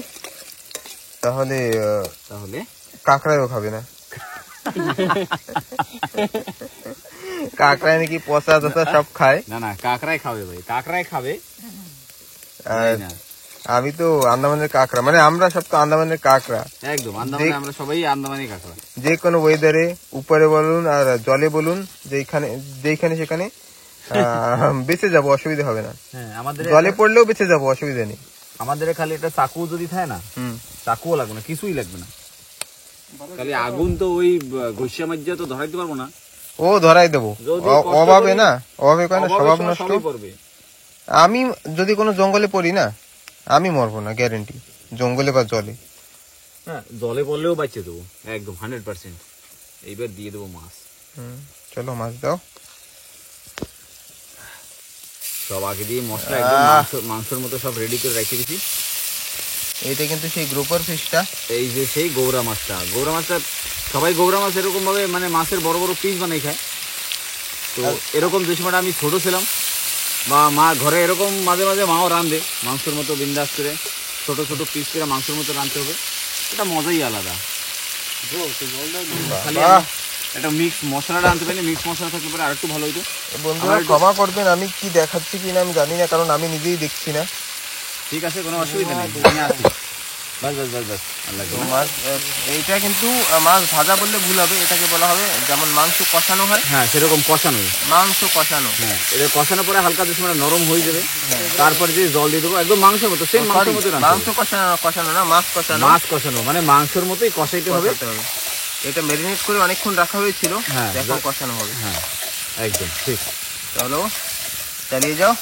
তাহলে কাঁকড়াও খাবে না। কাঁকড়ায় নাকি পচা টচা সব খায়। না কাঁকড়াই খাবে ভাই, কাঁকড়াই খাবে। আমি তো আন্দামানের কাঁকড়া, মানে আমরা সব তো আন্দামানের কাঁকড়া, একদম আন্দামানে, আমরা সবাই আন্দামানের কাঁকড়া। যে কোনো ওয়েদারে, উপরে বলুন আর জলে বলুন, যেখানে সেখানে বেঁচে যাবো, অসুবিধা হবে না। জলে পড়লেও বেঁচে যাবো, অসুবিধা নেই। আমাদের খালি একটা চাকু যদি থাকে না, চাকুও লাগবে না, কিছুই লাগবে না, খালি আগুন তো ওই ঘষিয়া মাজ্জা তো ধরাইতে পারবো না। ও ধরাই দেবো, অভাবে না, অভাবে কেন স্বভাব নষ্ট। আমি যদি কোনো জঙ্গলে পড়ি না, আমি মরবো না গ্যারেন্টি, জঙ্গলে বা জলে। হ্যাঁ জলে পড়লেও বাঁচিয়ে দেবো একদম 100%। এইবার দিয়ে দেবো মাছ। চলো মাছ দাও। সব আগে দিয়ে মশলা একদম মাংসের মতো সব রেডি করে রেখে দিচ্ছি। এইটা কিন্তু সেই গ্রুপার ফিশটা, এই যে সেই গৌরা মাছটা সবাই গৌরা মাছ এরকম ভাবে মানে মাছের বড় বড় পিস বানাই খায়। তো এরকম যে সময়টা আমি ছোট ছিলাম, বা মা ঘরে এরকম মাঝে মাঝে মাও রাঁধে মাংসের মতো বিন্দাস করে ছোট ছোট পিস করে মাংসের মতো রাঁধতে হবে, এটা মজাই আলাদা। একটা মিক্স মশলাটা আনতে পারি, মিক্স মশলা থাকলে পরে আরেকটু ভালো হইতো। বন্ধুরা ক্ষমা করবেন, আমি কি দেখাচ্ছি কিনা আমি জানি না, কারণ আমি নিজেই দেখছি না। ঠিক আছে, কোনো অসুবিধা নেই, আমি আসি। এইটা কিন্তু মাছ ভাজা বললে ভুল হবে, এটাকে বলা হবে যেমন মাংস কষানো হয়, হ্যাঁ সেরকম কষানো, মাংস কষানো। হ্যাঁ এটা কষানোর পরে হালকা যে সময় নরম হয়ে যাবে, তারপরে যে জল দিয়ে দেবো একদম মাংসের মতো, সেম মাংসের মতো। মাংস কষানো না, মাছ কষানো মানে মাংসের মতোই কষাইতে হবে। এটা ম্যারিনেট করে অনেকক্ষণ রাখা হয়েছিল, এখন কষানো হবে। হ্যাঁ একদম ঠিক। চলো চালিয়ে যাও।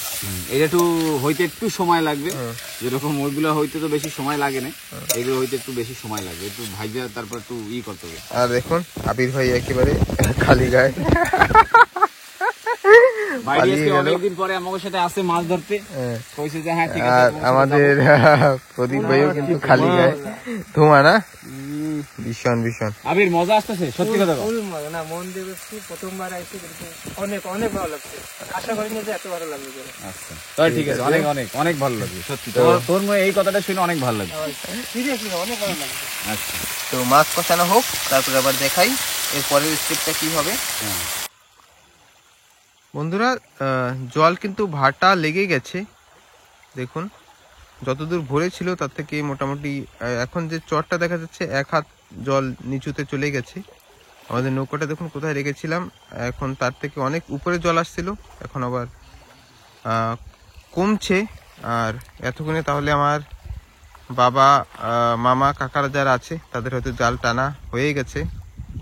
এটা একটু হইতে একটু সময় লাগবে, যেরকম ওইগুলো হইতে তো বেশি সময় লাগে না, এগুলো হইতে একটু বেশি সময় লাগবে, একটু ভাইজা তারপর একটু করতে হবে। আর দেখুন আবির ভাই একেবারে খালি গায়ে, অনেকদিন পরে আমাদের সাথে আসে মাছ ধরতে, কইছে যে হ্যাঁ ঠিক আছে। আর আমাদের প্রদীপ ভাইও কিন্তু খালি গায়ে, ধোঁয়া না, ভীষণ আবির মজা আসতেছে, সত্যি কথা না, মন দিয়ে প্রথমবার আইছি, কিন্তু অনেক ভালো লাগছে, আশা করিনি যে এত ভালো লাগবে। আচ্ছা তাই ঠিক আছে, অনেক ভালো লাগবে সত্যি, তোর মুখে এই কথাটা শুনে অনেক ভালো লাগবে, সিরিয়াসলি অনেক ভালো লাগবে। আচ্ছা তো মাছ কষানো হোক, তারপরে আবার দেখাই এর পরের স্টেপটা কি হবে। বন্ধুরা জল কিন্তু ভাটা লেগে গেছে, দেখুন যতদূর ভরে ছিল তার থেকে মোটামুটি এখন যে চরটা দেখা যাচ্ছে 1 হাত জল নিচুতে চলে গেছে। আমাদের নৌকাটা দেখুন কোথায় রেখেছিলাম, এখন তার থেকে অনেক উপরে জল আসছিল, এখন আবার কমছে। আর এতক্ষণে তাহলে আমার বাবা মামা কাকারা যারা আছে তাদের হয়তো জাল টানা হয়ে গেছে,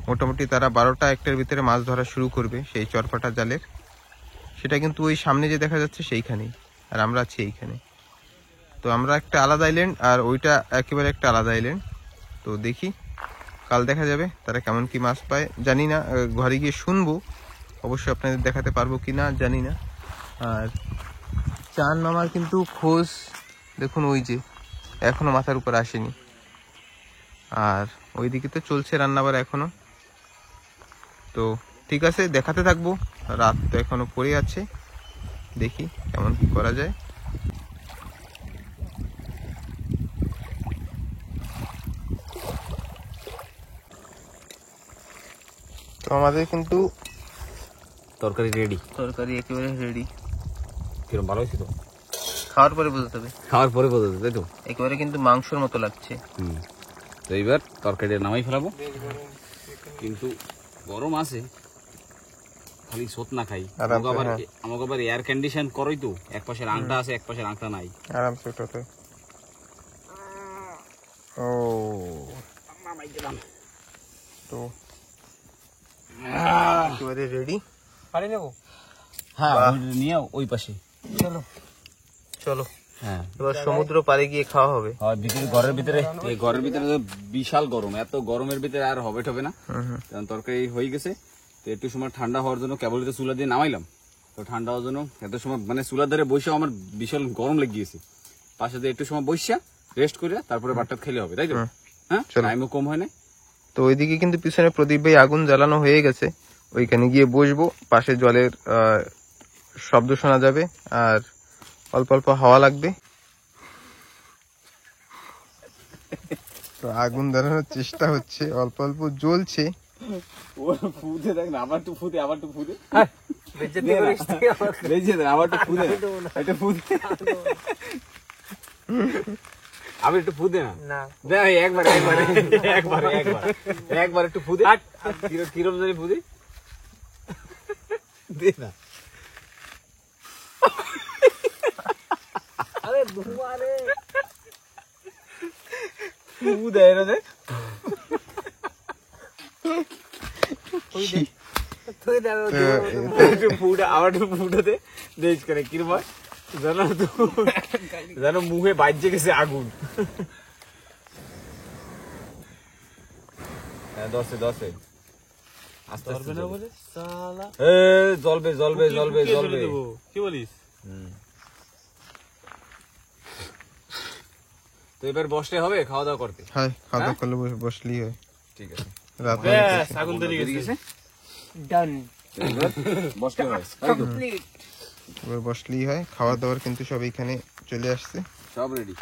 মোটামুটি তারা 12টা 1টার ভিতরে মাছ ধরা শুরু করবে সেই চরপাটা জালের। সেটা কিন্তু ওই সামনে যে দেখা যাচ্ছে সেইখানেই, আর আমরা আছি এইখানে। তো আমরা একটা আলাদা আইল্যান্ড আর ওইটা একেবারে একটা আলাদা আইল্যান্ড। তো দেখি কাল দেখা যাবে তারা কেমন কি মাছ পায়, জানি না, ঘরে গিয়ে শুনবো, অবশ্যই আপনাদের দেখাতে পারবো কি না জানি না। আর চান মামার কিন্তু খোঁজ দেখুন ওই যে এখনো মাথার উপর আসেনি, আর ওইদিকে তো চলছে রান্নাবার এখনো। তো ঠিক আছে, দেখাতে থাকবো, রাত তো এখনো পড়ে আছে, দেখি কেমন কি করা যায়। তো আমাদের কিন্তু তরকারি রেডি। তরকারি একেবারে রেডি। কিরম ভালো হয়েছে তো? খাওয়ার পরে বুঝতে হবে, খাওয়ার পরে বোঝা যাবে, তাই তো? একেবারে কিন্তু মাংসের মতো লাগছে। তো এইবার তরকারিটা নামাই ফেলাবো, কিন্তু গরম আছে, খালি সোত না খাই। আরামসে, আমাকে আবার এয়ার কন্ডিশন করই তো, এক পাশের আংটা আছে এক পাশের আংটা নাই। আরামসে ওটাতে। ও তো একেবারে রেডি। পানি নেবো? হ্যাঁ নিয়ে ওই পাশে চলো চলো, হ্যাঁ। এবার সমুদ্র পাড়ে গিয়ে খাওয়া হবে। ভিতরে ঘরের ভিতরে তো বিশাল গরম, এত গরমের ভিতরে আর হবে ঠবে না, কারণ তরকারি হয়ে গেছে। তো একটু সময় ঠান্ডা হওয়ার জন্য কেবল তো চুলা দিয়ে নামাইলাম, তো ঠান্ডা হওয়ার জন্য এত সময় মানে চুলার ধারে বসে আমার বিশাল গরম লেগে গিয়েছে। পাশে দিয়ে একটু সময় বসিয়া রেস্ট করে তারপরে ভাতটা খেলে হবে, তাই তো? হ্যাঁ, টাইমও কম হয় না। তো ওইদিকে কিন্তু পিছনে প্রদীপ ভাই আগুন জ্বালানো হয়ে গেছে, ওইখানে গিয়ে বসবো, পাশে জলের শব্দ শোনা যাবে আর অল্প অল্প হাওয়া লাগবে। তো আগুন জ্বালানোর চেষ্টা হচ্ছে, অল্প অল্প জ্বলছে। ফুদে দেখ না, আবার একটু ফুদে, আবার একটু ফুদে, বেজ্জতি করিস তুই আমাকে। আবার একটু ফুদে, একটু ফুদে, আবার একটু ফুদে না না দেখ, একবার একটু ফুদে, কিরম জানি ফুদে দে না। আরে ধোঁয়া রে, ফুদে এনে দে, তুই দেখো একটু ফুদে, আবার একটু ফুটাতে দেশ করে কিরম হয় যেন মুখে বাজে গেছে আগুন। হ্যাঁ, 10 আস্তে আস্তে জ্বলবে। কি বলিস? তো এবার বসতে হবে খাওয়া দাওয়া করতে। হ্যাঁ, খাওয়া দাওয়া করলে বসলেই হয়। ঠিক আছে, রাত ব্যাস, আগুন ধরে গেছে। ডান বসতে হয়, কমপ্লিট। এবার বসলেই হয়। খাওয়া দাওয়ার কিন্তু সব এখানে চলে আসছে, সব রেডি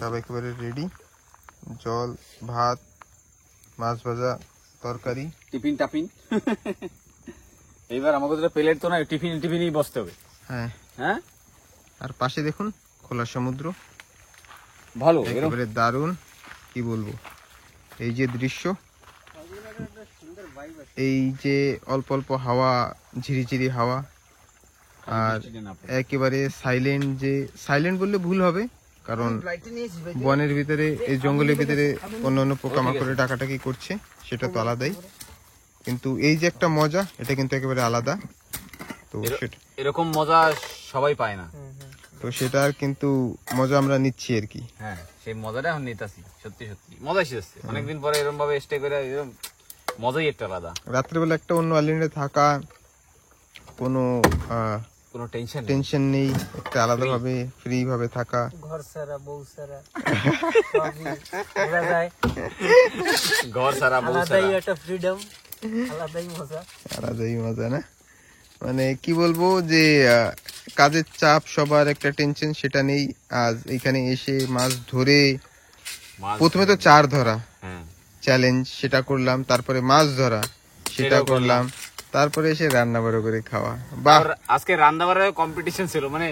সব একেবারে রেডি। জল, ভাত, মাছ ভাজা, তরকারি, টিফিন টাফিন। এইবার আমাকে তো প্লেট তো না, টিফিনই বসতে হবে। হ্যাঁ। হ্যাঁ, আর পাশে দেখুন খোলা সমুদ্র, ভালো একেবারে দারুণ, কি বলবো। এই যে দৃশ্য, এই যে অল্প অল্প হাওয়া, ঝিরিঝিরি হাওয়া, আর একেবারে সাইলেন্ট, যে সাইলেন্ট বললে ভুল হবে, কারণ বনের ভিতরে, এই জঙ্গলের ভিতরে অন্যান্য পোকামাকড়ে ডাকাটাকি করছে, সেটা তো আলাদাই, কিন্তু এই যে একটা মজা, এটা কিন্তু একেবারে আলাদা। তো সেটা, এরকম মজা সবাই পায় না, তো সেটার কিন্তু মজা আমরা নিচ্ছি আর কি। হ্যাঁ, সেই মজাটা এখন নিতেছি, সত্যি মজা এসেছে অনেকদিন পরে এরকম ভাবে স্টে করে, এরকম মজাই একটা আলাদা। রাত্রেবেলা একটা অন্য আইল্যান্ডে থাকা, কোনো টেনশন নেই, একটা আলাদা ভাবে ফ্রি ভাবে থাকা, ঘর সারা বউ সারা সবই ঘোরা যায়, ঘর সারা বউ আলাদাই সারা, একটা ফ্রিডম, আলাদাই মজা। আলাদাই মজা না, মানে কি বলবো যে কাজের চাপ, সবার একটা টেনশন, সেটা নেই। আজ এখানে এসে মাছ ধরে, প্রথমে তো চার ধরা হ্যাঁ চ্যালেঞ্জ, সেটা করলাম, তারপরে মাছ ধরা সেটা সেটাও করলাম, তারপরে এসে রান্না বড় করে খাওয়া। বাহ, আর আজকে রান্না বাড়ার কম্পিটিশন ছিল, মানে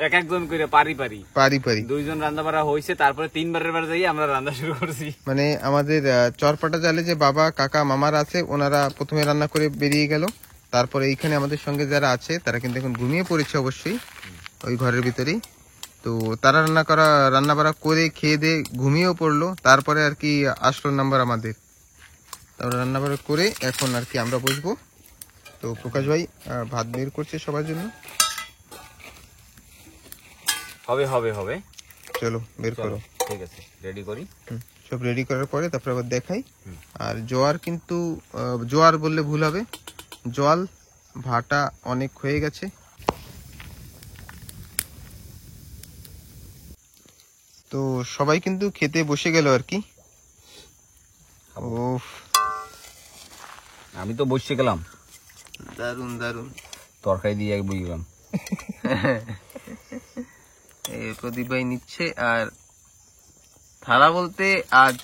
এক একজন করে পারি পারি পারি। দুইজন রান্না বাড়া হয়েছে, তারপরে 3বারের বার যাই আমরা রান্না শুরু করছি। মানে আমাদের চরপাটা জালে যে বাবা কাকা মামার আছে, ওনারা প্রথমে রান্না করে বেরিয়ে গেল। তারপরে এইখানে আমাদের সঙ্গে যারা আছে তারা কিন্তু এখন ঘুমিয়ে পড়েছে অবশ্যই ওই ঘরের ভিতরেই। তো তারা রান্না বাড়া করে খেয়ে দিয়ে ঘুমিয়েও পড়লো। তারপরে আর কি আসলো নাম্বার আমাদের, তারপরে রান্না বাড়া করে এখন আর কি আমরা বসবো। তো প্রকাশ ভাই ভাত বের করছে সবার জন্য। হবে হবে হবে, চলো বের করো। ঠিক আছে, রেডি করি। সব রেডি করার পরে তারপরে আবার দেখাই। আর জোয়ার কিন্তু জোয়ার বললে ভুল হবে, জল ভাটা অনেক হয়ে গেছে। তো সবাই কিন্তু খেতে বসে গেল আর কি। ওফ, আমি তো বসে গেলাম, দারুন দারুন। তরকারি দিয়ে বই গেলাম। প্রদীপ ভাই নিচ্ছে। আর থালা বলতে আজ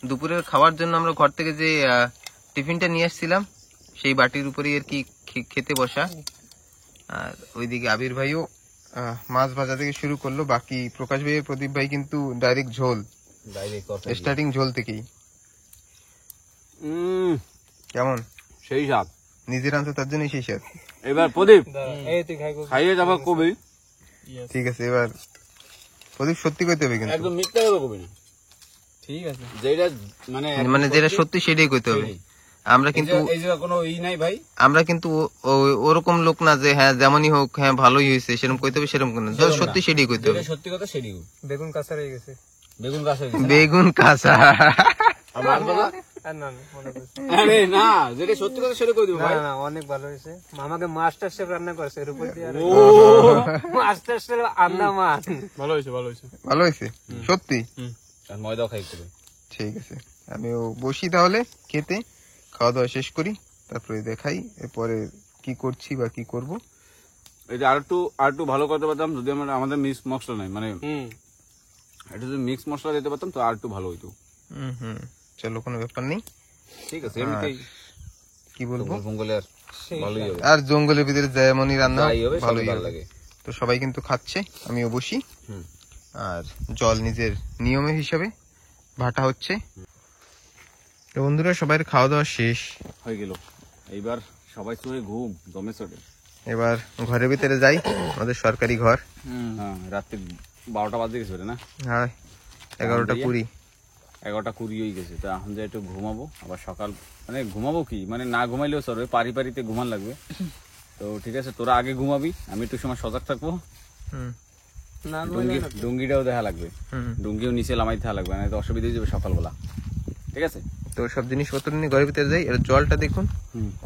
দুপুরের খাওয়ার জন্য আমরা ঘর থেকে যে টিফিনটা নিয়ে আসছিলাম সেই বাটির উপরেই আর কি খেতে বসা। আর ওইদিকে আবির ভাইও মাছ ভাজা থেকে শুরু করলো। বাকি প্রকাশ ভাই আর প্রদীপ ভাই কিন্তু ডাইরেক্ট ঝোল, স্টার্টিং ঝোল থেকেই। কেমন সেই স্বাদ, নিজের আনতে তার জন্যই সেই স্বাদ। এবার প্রদীপ এই তুই খাইবো খাইয়ে যাবা কবি। ঠিক আছে, এবার প্রদীপ সত্যি কইতে হবে কিন্তু, একদম মিথ্যা কথা কবি না, ঠিক আছে যেটা মানে যেটা সত্যি সেটাই কইতে হবে। আমরা কিন্তু এই যে কোনো ই নাই ভাই, আমরা কিন্তু ওরকম লোক না যে হ্যাঁ যেমনই হোক হ্যাঁ ভালোই হয়েছে সেরকম কইতে হবে, সেরকম না, যা সত্যি সেটাই কইতে হবে। সত্যি কথা সেটাই। বেগুন কাঁচা রয়ে গেছে, বেগুন গাছ হয়ে গেছে, বেগুন কাঁচা। আমার দাদা আর না মনে করছি আরে না, যেটা সত্যি কথা সেটা কই দেব না ভাই। না অনেক ভালো হয়েছে। মামাকে মাস্টার শেফ রান্না করেছে এর উপর দিয়ে। ও মাস্টার শেফ আন্দামান। ভালো হয়েছে ভালো হয়েছে। ভালো হয়েছে সত্যি। আর ময়দা খাই করে। ঠিক আছে, আমিও বসি তাহলে খেতে, খাওয়া দাওয়া শেষ করি, তারপরে দেখাই এরপরে কি করছি বা কি করব। এটা আর একটু ভালো করতে পারতাম যদি আমাদের মিক্স মশলা নাই, মানে এটা যদি মিক্স মশলা দিতে পারতাম তো আর একটু ভালো হইতো। হুম, চলো কোনো ব্যাপার নেই। ঠিক আছে, এমনিতেই কি বলবো, জঙ্গলে আর ভালোই হবে, আর জঙ্গলের ভিতরে যেমনই রান্না যাই হবে ভালোই ভালো হবে। লাগে। তো সবাই কিন্তু খাচ্ছে, আমিও বসি। হুম। আর জল নিজের নিয়মের হিসাবে ভাটা হচ্ছে। তো বন্ধুরা সবাই খাওয়া দাওয়া শেষ হয়ে গেল, এইবার সবাই চলে ঘুম দমে চড়ে। এবার ঘরের ভিতরে যাই, আমাদের সরকারি ঘর। হ্যাঁ, রাত্রি 12টা বাজে গেছে না? হ্যাঁ 11:20। 11:20 হয়ে গেছে। তো এখন যে একটু ঘুমাবো, আবার সকাল মানে ঘুমাবো কি মানে না ঘুমাইলেও চলবে, পারিতে ঘুমান লাগবে। তো ঠিক আছে, তোরা আগে ঘুমাবি, আমি একটু সময় সজাগ থাকবো। হুম না ডুঙ্গিটাও দেখা লাগবে, হুম। ডুঙ্গিও নিচে লামাই থাকা লাগবে, না তো অসুবিধা হয়ে যাবে সকালবেলা। ঠিক আছে, তো সব জিনিসপত্র নিয়ে ঘরের ভিতরে যাই। এর জলটা দেখুন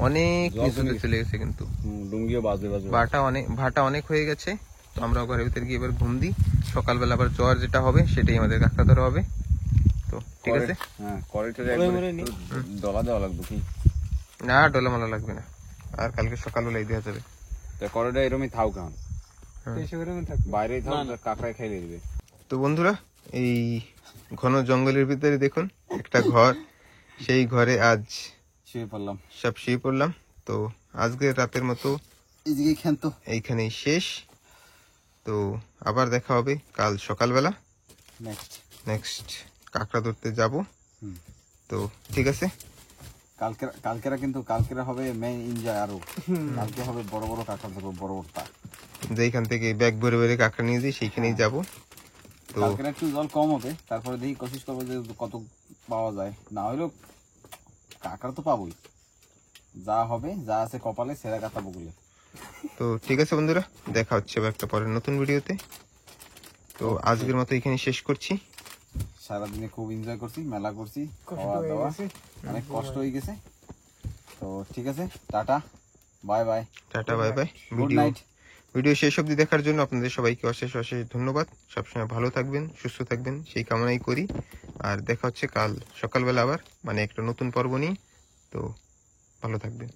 অনেক জল নিচুতে চলে চলে গেছে, কিন্তু ডুঙ্গিও বাজবে ভাটা অনেক হয়ে গেছে। তো আমরা ঘরের ভিতরে গিয়ে এবার ঘুম দিই। সকালবেলা আবার জ্বর যেটা হবে সেটাই আমাদের কাঁকড়া ধরা হবে। তো ঠিক আছে, হ্যাঁ কড়াইটা ডলা দেওয়া লাগবে কি না ডোলামালা লাগবে না, আর কালকে সকালবেলাই দেওয়া যাবে। তো কড়াইটা এরমই থাও কেমন, বাইরেই থাও, কাঁকড়ায় খাইলে দিবে। তো বন্ধুরা এই ঘন জঙ্গলের ভিতরে দেখুন একটা ঘর, সেই ঘরে আজ শুয়ে পড়লাম, সব শুয়ে পড়লাম। তো আজকের রাতের মতো এইদিকে খেলতো এইখানেই শেষ। তো আবার দেখা হবে কাল সকালবেলা, নেক্সট কাঁকড়া ধরতে যাব। তো ঠিক আছে, কালকেরা হবে মেইন এনজয়। আরো কালকে হবে বড় বড় কাঁকড়া ধরবো, বড় বড়টা, যেখান থেকে ব্যাগ ভরে ভরে কাঁকড়া নিয়ে যাই সেইখানেই যাব। তো কালকের একটু জল কম হবে, তারপরে দেখি কোশিশ করবো যে কত পাওয়া যায়। না হলেও কাঁকড়া তো পাবোই, যা হবে যা আছে কপালে সেরা কাঁথা বগুলে। তো ঠিক আছে বন্ধুরা, দেখা হচ্ছে এবার একটা পরের নতুন ভিডিওতে। তো আজকের মতো এখানে শেষ করছি। সারাদিনে খুব এনজয় করছি, মেলা করছি, খাওয়া দাওয়া অনেক কষ্ট হয়ে গেছে। তো ঠিক আছে, tata bye bye, tata bye bye. Good night. Video শেষ অবধি দেখার জন্য আপনাদের সবাইকে অশেষ ধন্যবাদ। সবসময় ভালো থাকবেন, সুস্থ থাকবেন সেই কামনাই করি। আর দেখা হচ্ছে কাল সকালবেলা আবার, মানে একটা নতুন পর্ব নিয়ে। তো ভালো থাকবেন।